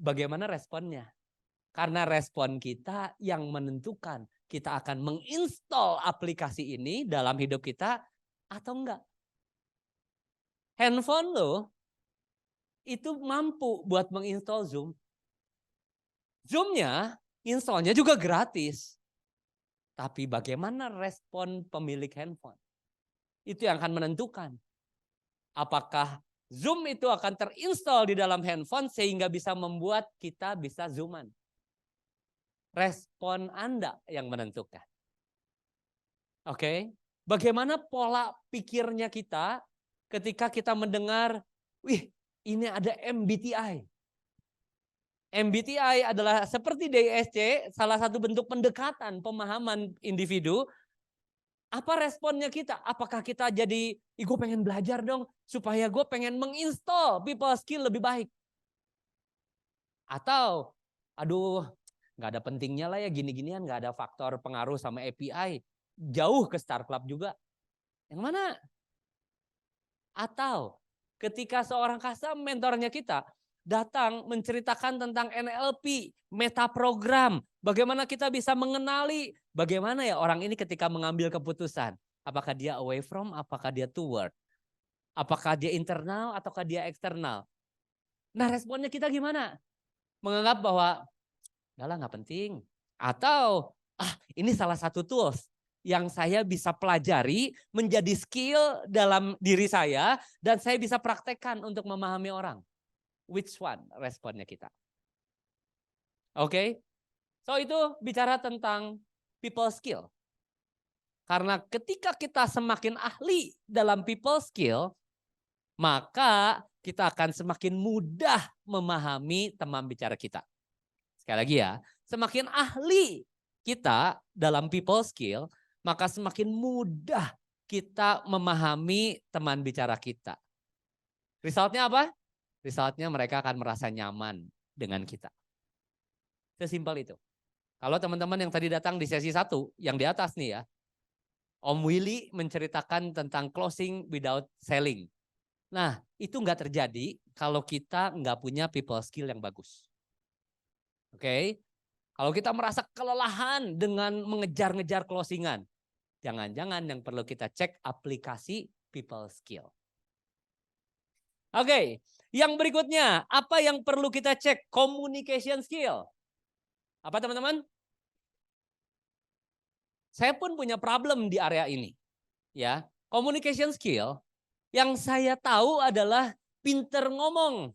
Bagaimana responnya? Karena respon kita yang menentukan kita akan menginstall aplikasi ini dalam hidup kita atau enggak. Handphone lo itu mampu buat menginstall Zoom. Zoom-nya, installnya juga gratis. Tapi bagaimana respon pemilik handphone? Itu yang akan menentukan. Apakah Zoom itu akan terinstall di dalam handphone sehingga bisa membuat kita bisa zooman. Respon Anda yang menentukan. Oke, bagaimana pola pikirnya kita ketika kita mendengar, wih ini ada MBTI. MBTI adalah seperti DISC, salah satu bentuk pendekatan pemahaman individu. Apa responnya kita? Apakah kita jadi, gue pengen belajar dong, supaya gue pengen menginstall people skill lebih baik. Atau, aduh nggak ada pentingnya lah ya gini-ginian, nggak ada faktor pengaruh sama API. Jauh ke Star Club juga. Yang mana? Atau ketika seorang custom mentornya kita datang menceritakan tentang NLP, metaprogram, bagaimana kita bisa mengenali bagaimana ya orang ini ketika mengambil keputusan. Apakah dia away from, apakah dia toward, apakah dia internal, ataukah dia eksternal. Nah responnya kita gimana? Menganggap bahwa enggak lah, nggak penting. Atau ini salah satu tools yang saya bisa pelajari menjadi skill dalam diri saya dan saya bisa praktekkan untuk memahami orang. Which one responnya kita? Oke. So itu bicara tentang people skill. Karena ketika kita semakin ahli dalam people skill, maka kita akan semakin mudah memahami teman bicara kita. Sekali lagi ya, semakin ahli kita dalam people skill, maka semakin mudah kita memahami teman bicara kita. Resultnya apa? Resultnya mereka akan merasa nyaman dengan kita. Sesimpel itu. Kalau teman-teman yang tadi datang di sesi 1, yang di atas nih ya, Om Willy menceritakan tentang closing without selling. Nah, itu nggak terjadi kalau kita nggak punya people skill yang bagus. Oke, kalau kita merasa kelelahan dengan mengejar-ngejar closingan, jangan-jangan yang perlu kita cek aplikasi people skill. Oke, yang berikutnya, apa yang perlu kita cek? Communication skill. Apa teman-teman? Saya pun punya problem di area ini. Ya, communication skill yang saya tahu adalah pinter ngomong.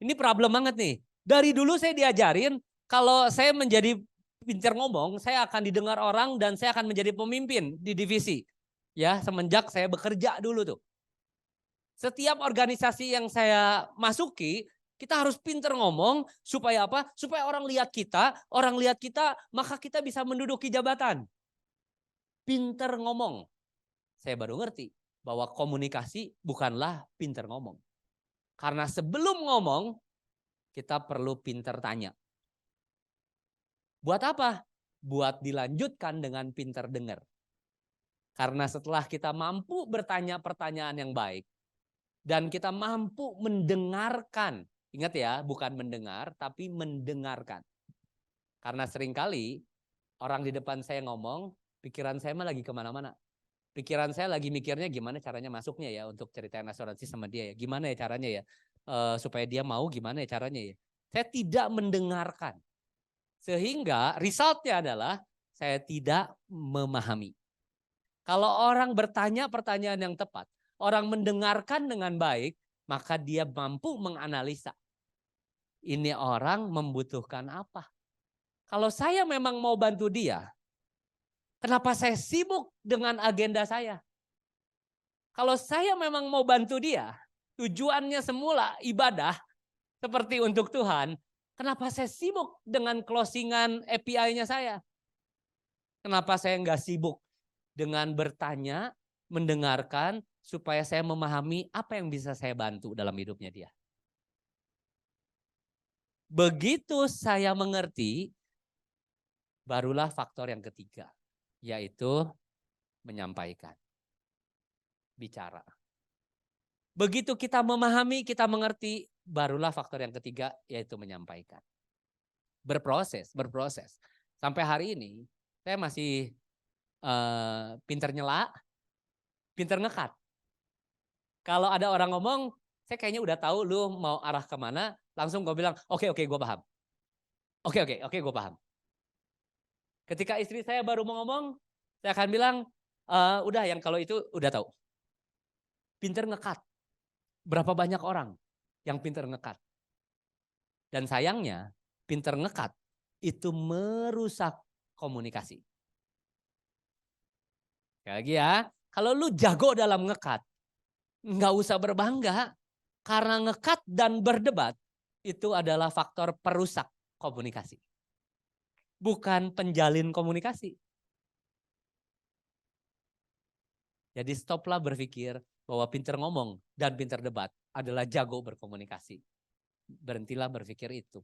Ini problem banget nih. Dari dulu saya diajarin kalau saya menjadi pinter ngomong, saya akan didengar orang dan saya akan menjadi pemimpin di divisi. Ya, semenjak saya bekerja dulu tuh. Setiap organisasi yang saya masuki, kita harus pinter ngomong supaya apa? Supaya orang lihat kita, maka kita bisa menduduki jabatan. Pinter ngomong. Saya baru ngerti bahwa komunikasi bukanlah pinter ngomong. Karena sebelum ngomong, kita perlu pinter tanya. Buat apa? Buat dilanjutkan dengan pinter dengar. Karena setelah kita mampu bertanya pertanyaan yang baik, dan kita mampu mendengarkan. Ingat ya, bukan mendengar, tapi mendengarkan. Karena seringkali Orang di depan saya ngomong, pikiran saya mah lagi kemana-mana. Pikiran saya lagi mikirnya gimana caranya masuknya ya untuk ceritain asuransi sama dia ya. Gimana ya caranya ya supaya dia mau, gimana ya caranya ya. Saya tidak mendengarkan. Sehingga resultnya adalah saya tidak memahami. Kalau orang bertanya pertanyaan yang tepat, orang mendengarkan dengan baik, maka dia mampu menganalisa. Ini orang membutuhkan apa? Kalau saya memang mau bantu dia, kenapa saya sibuk dengan agenda saya? Kalau saya memang mau bantu dia, tujuannya semula ibadah seperti untuk Tuhan, kenapa saya sibuk dengan closingan API-nya saya? Kenapa saya nggak sibuk dengan bertanya, mendengarkan, supaya saya memahami apa yang bisa saya bantu dalam hidupnya dia. Begitu saya mengerti, barulah faktor yang ketiga, yaitu menyampaikan, bicara. Begitu kita memahami, kita mengerti, barulah faktor yang ketiga, yaitu menyampaikan. Berproses. Sampai hari ini, saya masih pinter nyela, pinter ngekat. Kalau ada orang ngomong, saya kayaknya udah tahu lu mau arah kemana, langsung gue bilang, oke, gue paham. Oke, gue paham. Ketika istri saya baru mau ngomong, saya akan bilang, udah yang kalau itu udah tahu. Pinter ngekat. Berapa banyak orang yang pinter ngekat. Dan sayangnya, pinter ngekat itu merusak komunikasi. Sekali lagi ya, kalau lu jago dalam ngekat, nggak usah berbangga. Karena ngekat dan berdebat, itu adalah faktor perusak komunikasi. Bukan penjalin komunikasi. Jadi stoplah berpikir bahwa pinter ngomong dan pinter debat adalah jago berkomunikasi. Berhentilah berpikir itu.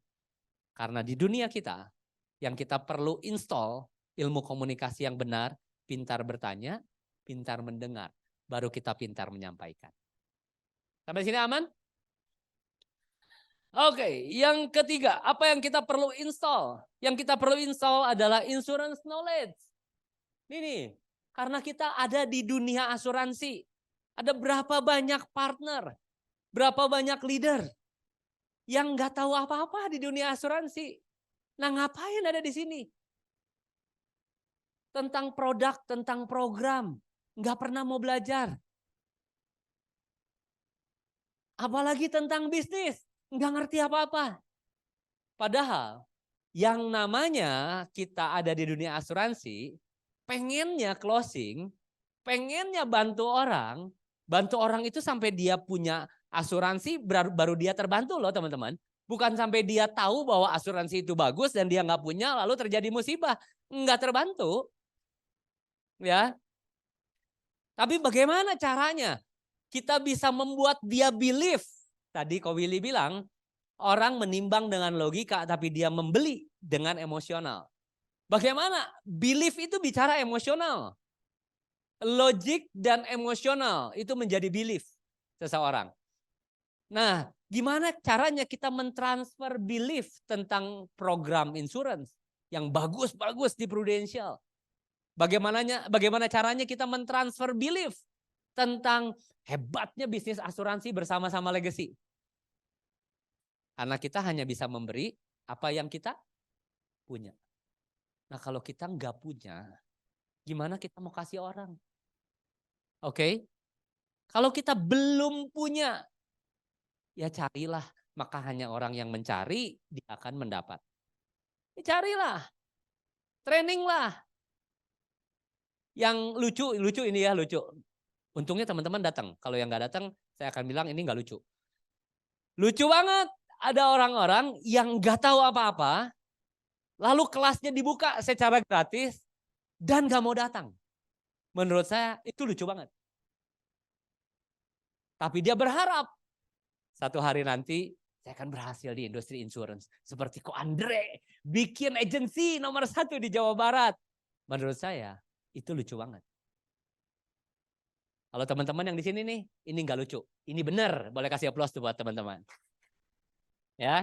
Karena di dunia kita, yang kita perlu install ilmu komunikasi yang benar, pintar bertanya, pintar mendengar, baru kita pintar menyampaikan. Sampai sini aman? Oke, yang ketiga, apa yang kita perlu install? Yang kita perlu install adalah insurance knowledge. Ini, karena kita ada di dunia asuransi. Ada berapa banyak partner, berapa banyak leader yang nggak tahu apa-apa di dunia asuransi. Nah, ngapain ada di sini? Tentang produk, tentang program, nggak pernah mau belajar. Apalagi tentang bisnis, nggak ngerti apa-apa. Padahal yang namanya kita ada di dunia asuransi, pengennya closing, pengennya bantu orang itu sampai dia punya asuransi baru dia terbantu loh teman-teman. Bukan sampai dia tahu bahwa asuransi itu bagus dan dia nggak punya lalu terjadi musibah. Nggak terbantu. Ya. Tapi bagaimana caranya? Kita bisa membuat dia believe. Tadi Ko Willy bilang, orang menimbang dengan logika tapi dia membeli dengan emosional. Bagaimana? Belief itu bicara emosional. Logik dan emosional itu menjadi belief seseorang. Nah, gimana caranya kita mentransfer belief tentang program insurance yang bagus-bagus di Prudential? Bagaimana caranya kita mentransfer belief tentang hebatnya bisnis asuransi bersama-sama Legacy? Karena kita hanya bisa memberi apa yang kita punya. Nah, kalau kita nggak punya, gimana kita mau kasih orang? Oke? Kalau kita belum punya, ya carilah. Maka hanya orang yang mencari, dia akan mendapat. Ya carilah. Traininglah. Yang lucu ini ya lucu. Untungnya teman-teman datang. Kalau yang nggak datang, saya akan bilang ini nggak lucu. Lucu banget. Ada orang-orang yang nggak tahu apa-apa, lalu kelasnya dibuka secara gratis, dan nggak mau datang. Menurut saya itu lucu banget. Tapi dia berharap satu hari nanti saya akan berhasil di industri insurance. Seperti Ko Andre bikin agensi nomor 1 di Jawa Barat. Menurut saya itu lucu banget. Kalau teman-teman yang di sini nih, ini nggak lucu. Ini benar, boleh kasih aplaus tuh buat teman-teman. Ya,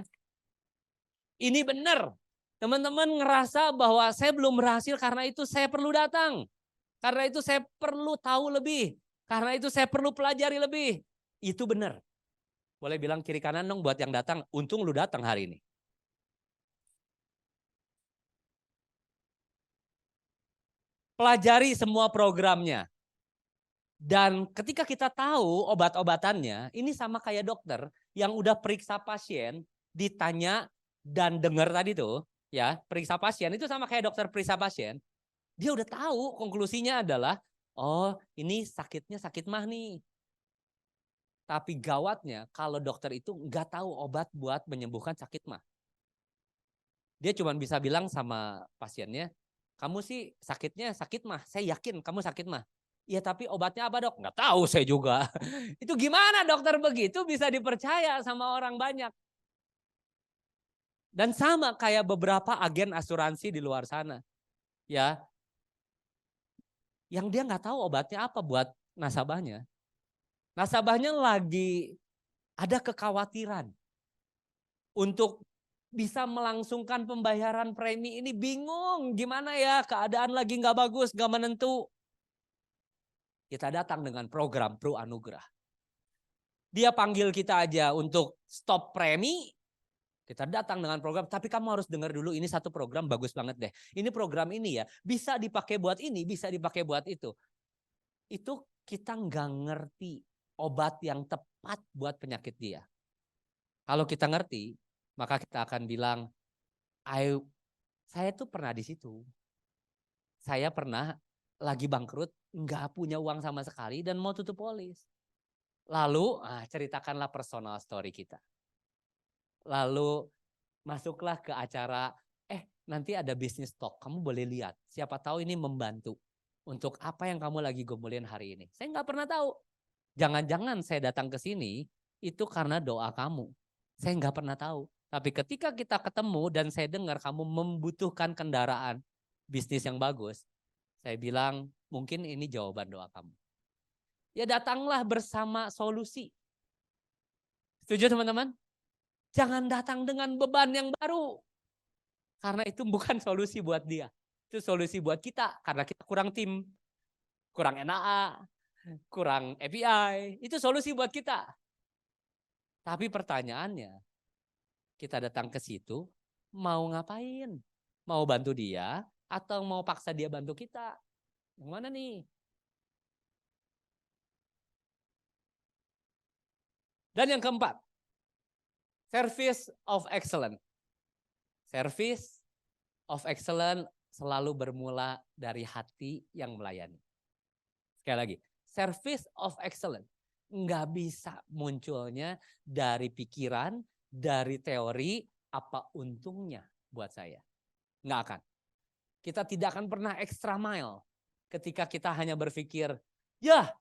ini benar. Teman-teman ngerasa bahwa saya belum berhasil, karena itu saya perlu datang. Karena itu saya perlu tahu lebih. Karena itu saya perlu pelajari lebih. Itu benar. Boleh bilang kiri kanan dong buat yang datang. Untung lu datang hari ini. Pelajari semua programnya. Dan ketika kita tahu obat-obatannya, ini sama kayak dokter yang udah periksa pasien, ditanya dan dengar tadi tuh, ya, periksa pasien itu sama kayak dokter periksa pasien. Dia udah tahu konklusinya adalah, oh ini sakitnya sakit mah nih. Tapi gawatnya kalau dokter itu nggak tahu obat buat menyembuhkan sakit mah. Dia cuma bisa bilang sama pasiennya, kamu sih sakitnya sakit mah, saya yakin kamu sakit mah. Iya tapi obatnya apa dok? Nggak tahu saya juga. Itu gimana dokter begitu bisa dipercaya sama orang banyak. Dan sama kayak beberapa agen asuransi di luar sana. Ya, yang dia nggak tahu obatnya apa buat nasabahnya. Nasabahnya lagi ada kekhawatiran untuk bisa melangsungkan pembayaran premi ini, bingung gimana ya, keadaan lagi nggak bagus, nggak menentu. Kita datang dengan program Pro Anugerah. Dia panggil kita aja untuk stop premi, kita datang dengan program, tapi kamu harus dengar dulu, ini satu program bagus banget deh. Ini program ini ya, bisa dipakai buat ini, bisa dipakai buat itu. Itu kita nggak ngerti obat yang tepat buat penyakit dia. Kalau kita ngerti, maka kita akan bilang, saya tuh pernah di situ. Saya pernah lagi bangkrut, nggak punya uang sama sekali dan mau tutup polis. Lalu ceritakanlah personal story kita. Lalu masuklah ke acara, nanti ada bisnis talk, kamu boleh lihat. Siapa tahu ini membantu untuk apa yang kamu lagi gombolin hari ini. Saya nggak pernah tahu. Jangan-jangan saya datang ke sini itu karena doa kamu. Saya nggak pernah tahu. Tapi ketika kita ketemu dan saya dengar kamu membutuhkan kendaraan bisnis yang bagus, saya bilang mungkin ini jawaban doa kamu. Ya datanglah bersama solusi. Setuju teman-teman? Jangan datang dengan beban yang baru. Karena itu bukan solusi buat dia. Itu solusi buat kita. Karena kita kurang tim, kurang NAA, kurang API. Itu solusi buat kita. Tapi pertanyaannya, kita datang ke situ, mau ngapain? Mau bantu dia atau mau paksa dia bantu kita? Yang mana nih? Dan yang keempat, service of excellence. Service of excellence selalu bermula dari hati yang melayani. Sekali lagi, service of excellence nggak bisa munculnya dari pikiran, dari teori, apa untungnya buat saya. Nggak akan. Kita tidak akan pernah extra mile ketika kita hanya berpikir, ya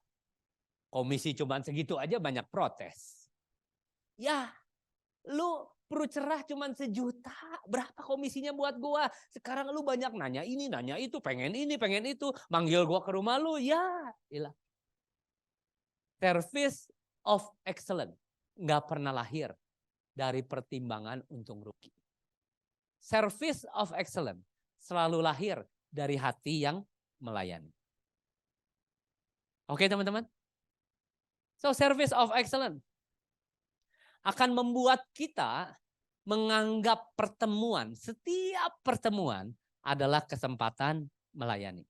komisi cuma segitu aja banyak protes. Ya, lu perlu cerah cuma 1 juta, berapa komisinya buat gua? Sekarang lu banyak nanya ini, nanya itu, pengen ini, pengen itu, manggil gua ke rumah lu, ya. Ilah. Service of excellence nggak pernah lahir dari pertimbangan untung rugi. Service of excellence selalu lahir dari hati yang melayani. Oke teman-teman? So service of excellence akan membuat kita menganggap pertemuan, setiap pertemuan adalah kesempatan melayani.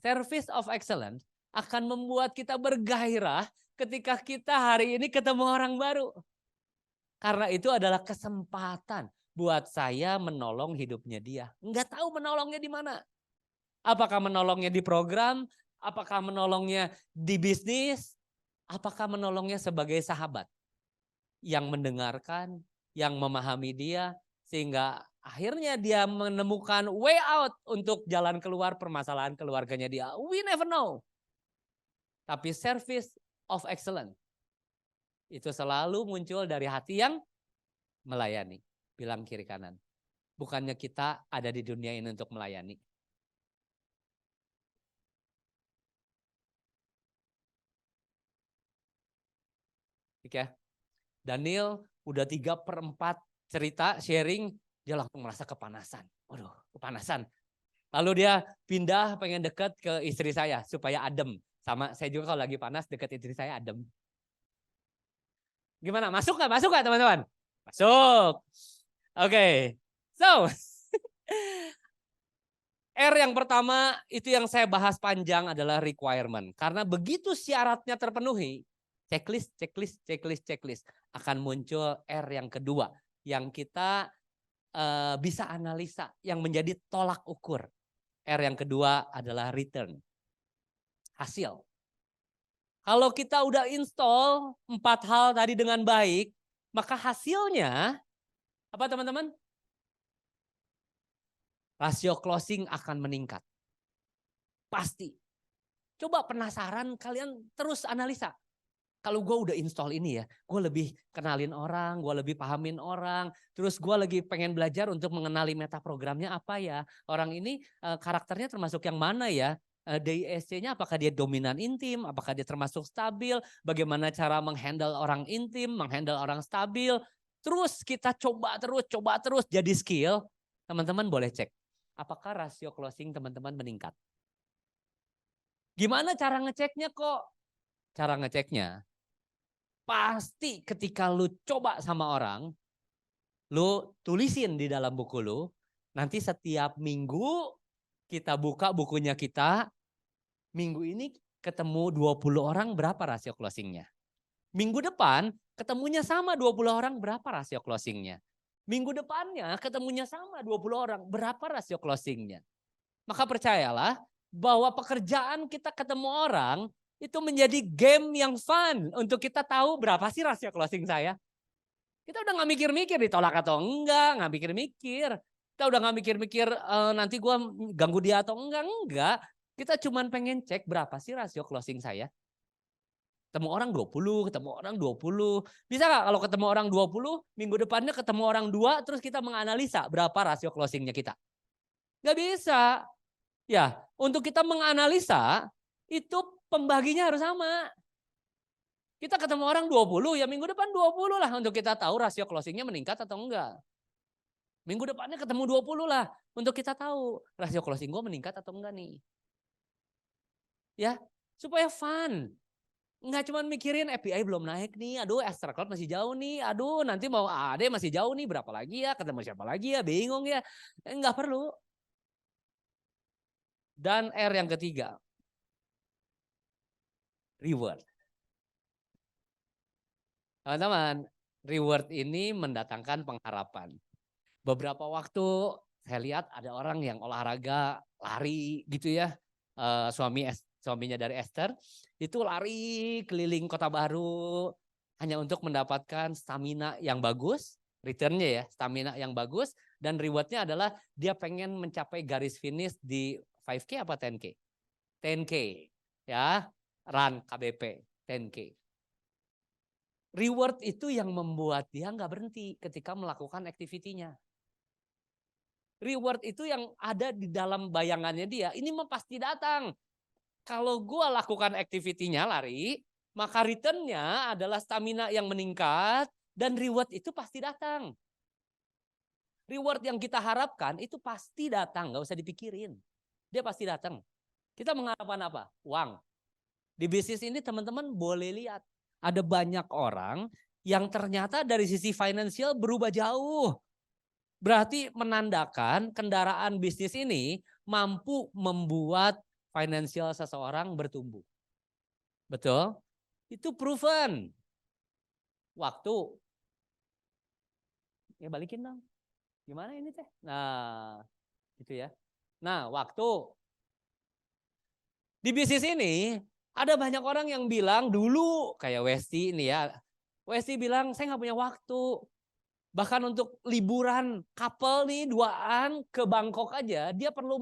Service of excellence akan membuat kita bergairah ketika kita hari ini ketemu orang baru. Karena itu adalah kesempatan buat saya menolong hidupnya dia. Enggak tahu menolongnya di mana. Apakah menolongnya di program, apakah menolongnya di bisnis, apakah menolongnya sebagai sahabat yang mendengarkan, yang memahami dia, sehingga akhirnya dia menemukan way out untuk jalan keluar permasalahan keluarganya dia. We never know. Tapi service of excellence itu selalu muncul dari hati yang melayani. Bilang kiri kanan. Bukannya kita ada di dunia ini untuk melayani. Oke. Daniel udah 3/4 cerita sharing Dia langsung merasa kepanasan. Waduh, kepanasan. Lalu dia pindah pengen deket ke istri saya supaya adem. Sama saya juga kalau lagi panas deket istri saya adem. Gimana? Masuk nggak teman-teman? Masuk. Oke. So, R yang pertama itu yang saya bahas panjang adalah requirement. Karena begitu syaratnya terpenuhi, checklist akan muncul R yang kedua yang kita bisa analisa, yang menjadi tolak ukur. R yang kedua adalah return, hasil. Kalau kita udah install 4 hal tadi dengan baik, maka hasilnya apa teman-teman? Rasio closing akan meningkat. Pasti. Coba penasaran, kalian terus analisa. Kalau gue udah install ini ya, gue lebih kenalin orang, gue lebih pahamin orang. Terus gue lagi pengen belajar untuk mengenali meta programnya apa ya. Orang ini karakternya termasuk yang mana ya. DISC-nya apakah dia dominan intim, apakah dia termasuk stabil. Bagaimana cara menghandle orang intim, menghandle orang stabil. Terus kita coba terus jadi skill. Teman-teman boleh cek. Apakah rasio closing teman-teman meningkat? Gimana cara ngeceknya kok? Cara ngeceknya, pasti ketika lu coba sama orang, lu tulisin di dalam buku lu, nanti setiap minggu kita buka bukunya kita, minggu ini ketemu 20 orang berapa rasio closingnya? Minggu depan ketemunya sama 20 orang berapa rasio closingnya? Minggu depannya ketemunya sama 20 orang berapa rasio closingnya? Maka percayalah bahwa pekerjaan kita ketemu orang itu menjadi game yang fun untuk kita tahu berapa sih rasio closing saya. Kita udah gak mikir-mikir ditolak atau enggak, gak mikir-mikir. Kita udah gak mikir-mikir nanti gue ganggu dia atau enggak. Kita cuman pengen cek berapa sih rasio closing saya. Ketemu orang 20, ketemu orang 20. Bisa gak kalau ketemu orang 20, minggu depannya ketemu orang 2, terus kita menganalisa berapa rasio closingnya kita. Gak bisa. Ya, untuk kita menganalisa, itu pembaginya harus sama. Kita ketemu orang 20, ya minggu depan 20 lah untuk kita tahu rasio closingnya meningkat atau enggak. Minggu depannya ketemu 20 lah untuk kita tahu rasio closing gue meningkat atau enggak nih. Ya, supaya fun. Enggak cuma mikirin API belum naik nih, aduh Extra Cloud masih jauh nih, aduh nanti mau AD masih jauh nih, berapa lagi ya, ketemu siapa lagi ya, bingung ya. Enggak perlu. Dan R yang ketiga, reward. Teman-teman, reward ini mendatangkan pengharapan. Beberapa waktu saya lihat ada orang yang olahraga, lari gitu ya. Suaminya dari Esther, itu lari keliling Kota Baru hanya untuk mendapatkan stamina yang bagus, returnnya ya, stamina yang bagus, dan rewardnya adalah dia pengen mencapai garis finish di 5K apa 10K? 10K ya, run KBP 10K. Reward itu yang membuat dia nggak berhenti ketika melakukan aktivitinya. Reward itu yang ada di dalam bayangannya dia, ini mah pasti datang. Kalau gue lakukan aktivitinya lari, maka returnnya adalah stamina yang meningkat dan reward itu pasti datang. Reward yang kita harapkan itu pasti datang, nggak usah dipikirin. Dia pasti datang. Kita mengharapkan apa? Uang. Di bisnis ini teman-teman boleh lihat. Ada banyak orang yang ternyata dari sisi finansial berubah jauh. Berarti menandakan kendaraan bisnis ini mampu membuat finansial seseorang bertumbuh. Betul? Itu proven. Waktu. Ya balikin dong. Gimana ini teh? Nah, gitu ya. Nah, waktu. Di bisnis ini ada banyak orang yang bilang dulu kayak Westi ini ya. Westi bilang saya nggak punya waktu. Bahkan untuk liburan couple nih duaan ke Bangkok aja dia perlu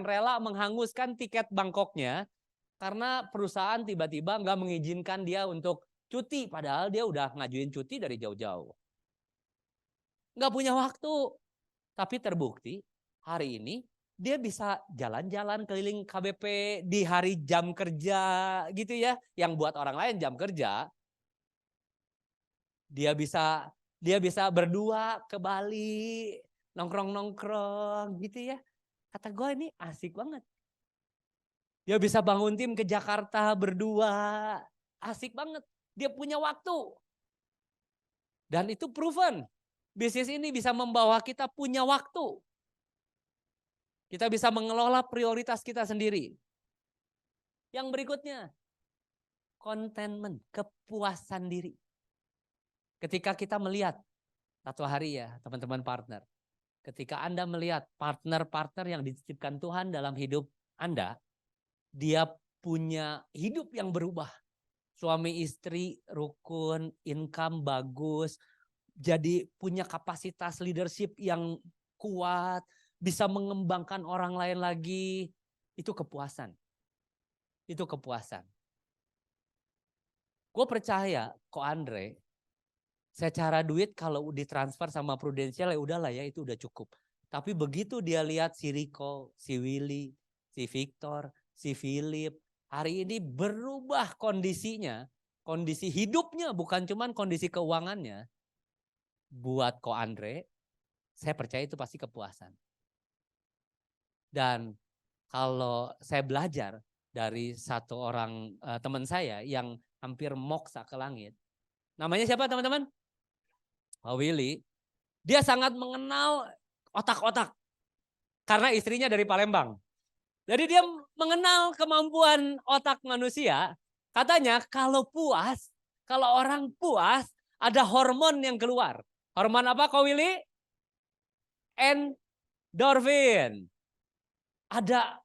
rela menghanguskan tiket Bangkoknya karena perusahaan tiba-tiba nggak mengizinkan dia untuk cuti padahal dia udah ngajuin cuti dari jauh-jauh. Nggak punya waktu. Tapi terbukti hari ini dia bisa jalan-jalan keliling KBP di hari jam kerja gitu ya. Yang buat orang lain jam kerja. Dia bisa berdua ke Bali nongkrong-nongkrong gitu ya. Kata gue ini asik banget. Dia bisa bangun tim ke Jakarta berdua. Asik banget. Dia punya waktu. Dan itu proven. Bisnis ini bisa membawa kita punya waktu. Kita bisa mengelola prioritas kita sendiri. Yang berikutnya, contentment, kepuasan diri. Ketika kita melihat, satu hari ya teman-teman partner. Ketika Anda melihat partner-partner yang dititipkan Tuhan dalam hidup Anda, dia punya hidup yang berubah. Suami istri rukun, income bagus, jadi punya kapasitas leadership yang kuat, bisa mengembangkan orang lain lagi. Itu kepuasan. Itu kepuasan. Gue percaya kok Andre, secara duit kalau ditransfer sama Prudential ya udahlah ya itu udah cukup. Tapi begitu dia lihat si Rico, si Willy, si Victor, si Philip, hari ini berubah kondisinya, kondisi hidupnya bukan cuman kondisi keuangannya. Buat Ko Andre, saya percaya itu pasti kepuasan. Dan kalau saya belajar dari satu orang teman saya yang hampir moksa ke langit. Namanya siapa teman-teman? Pak Willy, dia sangat mengenal otak-otak karena istrinya dari Palembang. Jadi dia mengenal kemampuan otak manusia. Katanya kalau puas, kalau orang puas ada hormon yang keluar. Hormon apa Kak Willy? Endorfin. Ada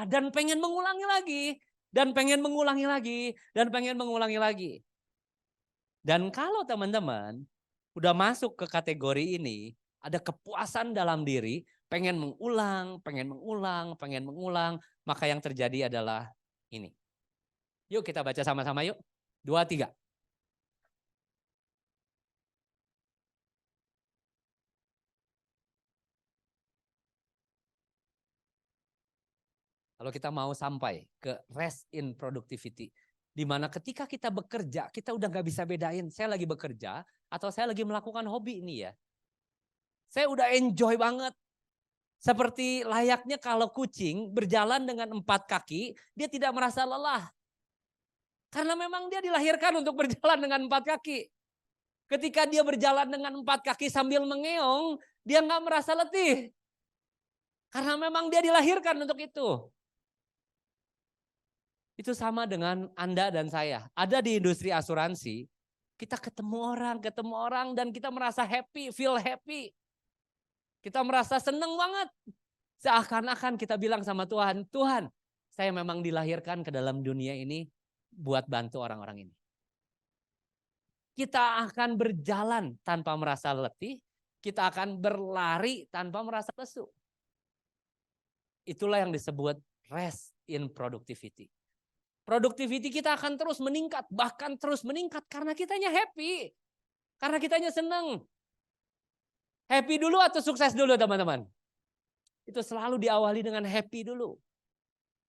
dan pengen mengulangi lagi, dan pengen mengulangi lagi, dan pengen mengulangi lagi. Dan kalau teman-teman udah masuk ke kategori ini, ada kepuasan dalam diri, pengen mengulang, pengen mengulang, pengen mengulang, maka yang terjadi adalah ini. Yuk kita baca sama-sama yuk. 2, 3. Kalau kita mau sampai ke rest in productivity. Di mana ketika kita bekerja, kita udah gak bisa bedain saya lagi bekerja atau saya lagi melakukan hobi ini ya. Saya udah enjoy banget. Seperti layaknya kalau kucing berjalan dengan 4 kaki, dia tidak merasa lelah. Karena memang dia dilahirkan untuk berjalan dengan 4 kaki. Ketika dia berjalan dengan 4 kaki sambil mengeong, dia gak merasa letih. Karena memang dia dilahirkan untuk itu. Itu sama dengan Anda dan saya. Ada di industri asuransi, kita ketemu orang dan kita merasa happy, feel happy. Kita merasa seneng banget. Seakan-akan kita bilang sama Tuhan, Tuhan, saya memang dilahirkan ke dalam dunia ini buat bantu orang-orang ini. Kita akan berjalan tanpa merasa letih, kita akan berlari tanpa merasa lesu. Itulah yang disebut rest in productivity. Produktiviti kita akan terus meningkat, bahkan terus meningkat karena kitanya happy. Karena kitanya senang. Happy dulu atau sukses dulu teman-teman? Itu selalu diawali dengan happy dulu.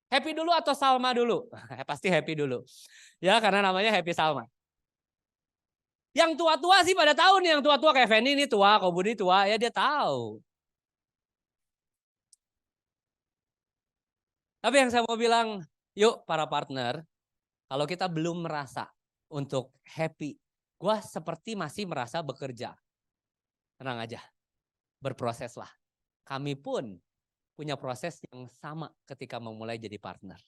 Happy dulu atau Salma dulu? Pasti happy dulu. Ya karena namanya Happy Salma. Yang tua-tua sih pada tahu nih, yang tua-tua kayak Fanny ini tua, Ko Budi tua, ya dia tahu. Tapi yang saya mau bilang, yuk para partner, kalau kita belum merasa untuk happy, gue seperti masih merasa bekerja. Tenang aja, berproseslah. Kami pun punya proses yang sama ketika memulai jadi partner.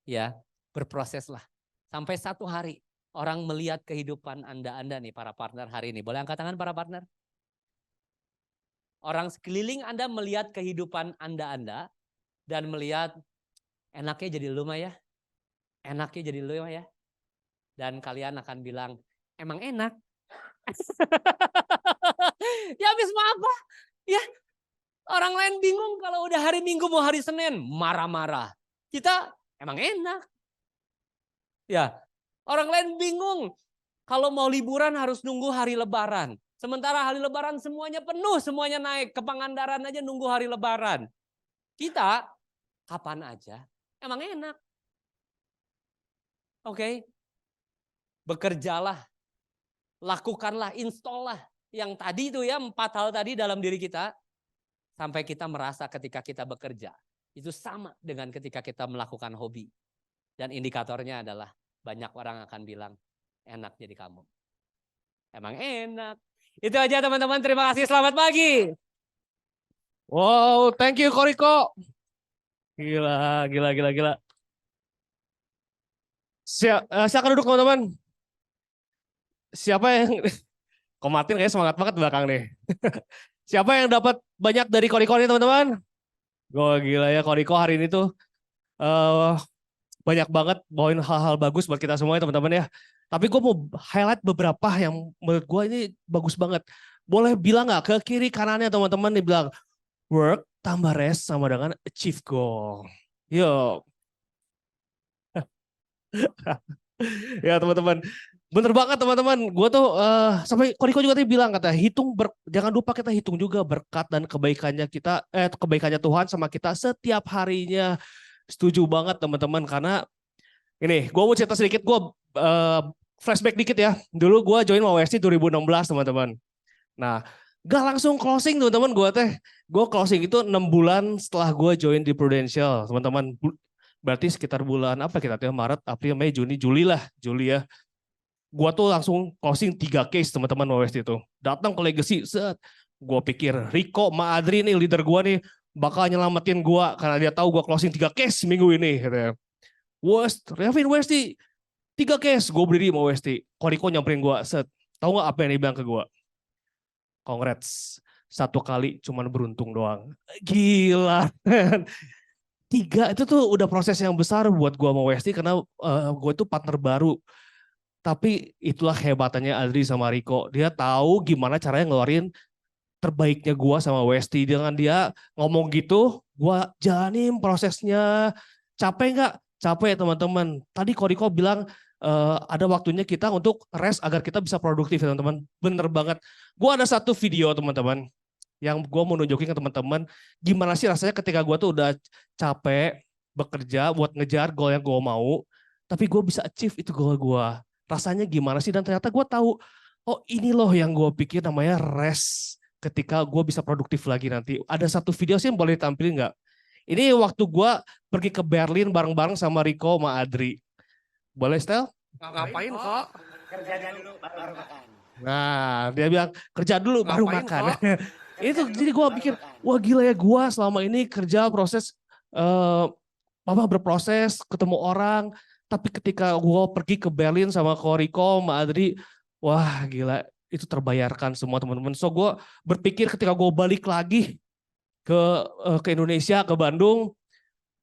Ya, berproseslah. Sampai satu hari orang melihat kehidupan Anda nih para partner hari ini. Boleh angkat tangan para partner? Orang sekeliling Anda melihat kehidupan Anda dan melihat enaknya jadi lu mah ya. Enaknya jadi lu mah ya. Dan kalian akan bilang, emang enak. Ya habis mau apa? Ya orang lain bingung kalau udah hari Minggu mau hari Senin. Marah-marah. Kita emang enak. Ya, orang lain bingung kalau mau liburan harus nunggu hari Lebaran. Sementara hari Lebaran semuanya penuh, semuanya naik. Ke Pangandaran aja nunggu hari Lebaran. Kita kapan aja, emang enak. Oke, bekerjalah, lakukanlah, install lah. Yang tadi itu ya 4 hal tadi dalam diri kita. Sampai kita merasa ketika kita bekerja, itu sama dengan ketika kita melakukan hobi. Dan indikatornya adalah banyak orang akan bilang, enak jadi kamu. Emang enak. Itu aja teman-teman, terima kasih, selamat pagi. Wow, thank you Koriko. Gila. Silakan duduk teman-teman. Siapa yang kok Martin kayaknya semangat banget belakang nih. Siapa yang dapat banyak dari Koriko nih teman-teman? Wah gila ya, Koriko hari ini tuh banyak banget bawain hal-hal bagus buat kita semua ya teman-teman ya. Tapi gue mau highlight beberapa yang menurut gue ini bagus banget. Boleh bilang nggak ke kiri kanannya teman-teman nih bilang work tambah rest sama dengan achieve goal. Yo. Ya teman-teman. Bener banget teman-teman. Gue tuh sampai Koriko juga tadi bilang kata jangan lupa kita hitung juga berkat dan kebaikannya kebaikannya Tuhan sama kita setiap harinya. Setuju banget teman-teman karena ini gue mau cerita sedikit, gue flashback dikit ya. Dulu gue join WST 2016 teman-teman. Nah gak langsung closing teman-teman gue closing itu 6 bulan setelah gue join di Prudential teman-teman. Berarti sekitar bulan apa kita tuh Maret, April, Mei, Juni ya. Gue tuh langsung closing 3 case teman-teman WST itu. Datang ke Legacy, gue pikir Riko, Ma Adri nih leader gue nih bakal nyelamatin gue karena dia tahu gue closing 3 case minggu ini. Katanya. Revin WST 3 case, gue berdiri sama WST. Koriko nyamperin gue, tahu nggak apa yang dia bilang ke gue? Congrats, 1 kali cuman beruntung doang. Gila. 3 itu tuh udah proses yang besar buat gue sama WST karena gue itu partner baru. Tapi itulah hebatannya Adri sama Riko. Dia tahu gimana caranya ngeluarin terbaiknya gue sama WST. Dengan dia ngomong gitu, gue jalanin prosesnya. Capek nggak? Capek ya teman-teman. Tadi Koriko bilang ada waktunya kita untuk rest agar kita bisa produktif ya teman-teman. Bener banget. Gue ada satu video teman-teman yang gue mau nunjukin ke teman-teman. Gimana sih rasanya ketika gue tuh udah capek bekerja buat ngejar goal yang gue mau. Tapi gue bisa achieve itu goal gue. Rasanya gimana sih? Dan ternyata gue tahu, oh ini loh yang gue pikir namanya rest. Ketika gue bisa produktif lagi nanti. Ada satu video sih yang boleh ditampilin nggak? Ini waktu gue pergi ke Berlin bareng-bareng sama Riko sama Adri. Boleh Stel? Ngapain kok? Kerjanya dulu baru makan. Nah dia bilang kerja dulu baru Ngapain makan. kok? Itu jadi gue pikir, wah gila ya gue selama ini kerja proses, berproses ketemu orang. Tapi ketika gue pergi ke Berlin sama Koriko sama Adri, wah gila. Itu terbayarkan semua teman-teman. So gue berpikir ketika gue balik lagi ke Indonesia, ke Bandung,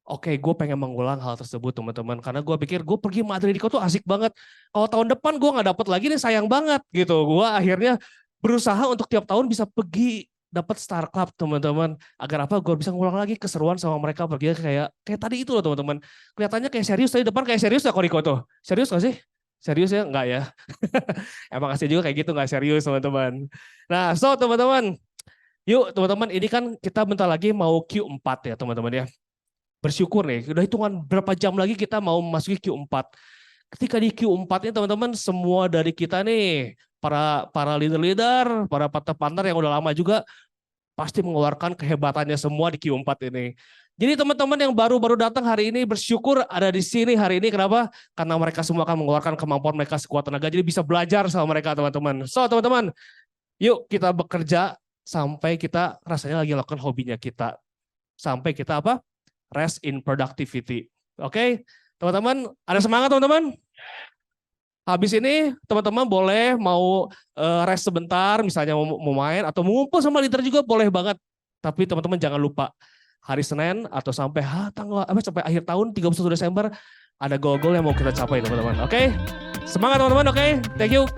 oke, gue pengen mengulang hal tersebut teman-teman. Karena gue pikir gue pergi sama Adri tuh asik banget. Kalau tahun depan gue nggak dapat lagi nih sayang banget gitu. Gue akhirnya berusaha untuk tiap tahun bisa pergi dapat Star Club teman-teman. Agar apa? Gue bisa ngulang lagi keseruan sama mereka pergi kayak tadi itu loh teman-teman. Kelihatannya kayak serius tadi depan kayak serius ya Koriko tuh. Serius gak sih? Serius ya? Enggak ya. Emang asli juga kayak gitu gak serius teman-teman. Nah so teman-teman. Yuk teman-teman ini kan kita bentar lagi mau Q4 ya teman-teman ya. Bersyukur nih. Udah hitungan berapa jam lagi kita mau memasuki Q4. Ketika di Q4 ini teman-teman semua dari kita nih. Para leader-leader, para partner-partner yang udah lama juga. Pasti mengeluarkan kehebatannya semua di Q4 ini. Jadi teman-teman yang baru-baru datang hari ini bersyukur ada di sini hari ini. Kenapa? Karena mereka semua akan mengeluarkan kemampuan mereka sekuat tenaga. Jadi bisa belajar sama mereka teman-teman. So teman-teman, yuk kita bekerja sampai kita rasanya lagi lakukan hobinya kita. Sampai kita apa? Rest in productivity. Oke? Teman-teman, ada semangat teman-teman? Habis ini teman-teman boleh mau rest sebentar, misalnya mau main atau mengumpul sama leader juga boleh banget. Tapi teman-teman jangan lupa hari Senin atau sampai sampai akhir tahun 31 Desember ada goal-goal yang mau kita capai teman-teman. Oke? Semangat teman-teman, oke? Thank you.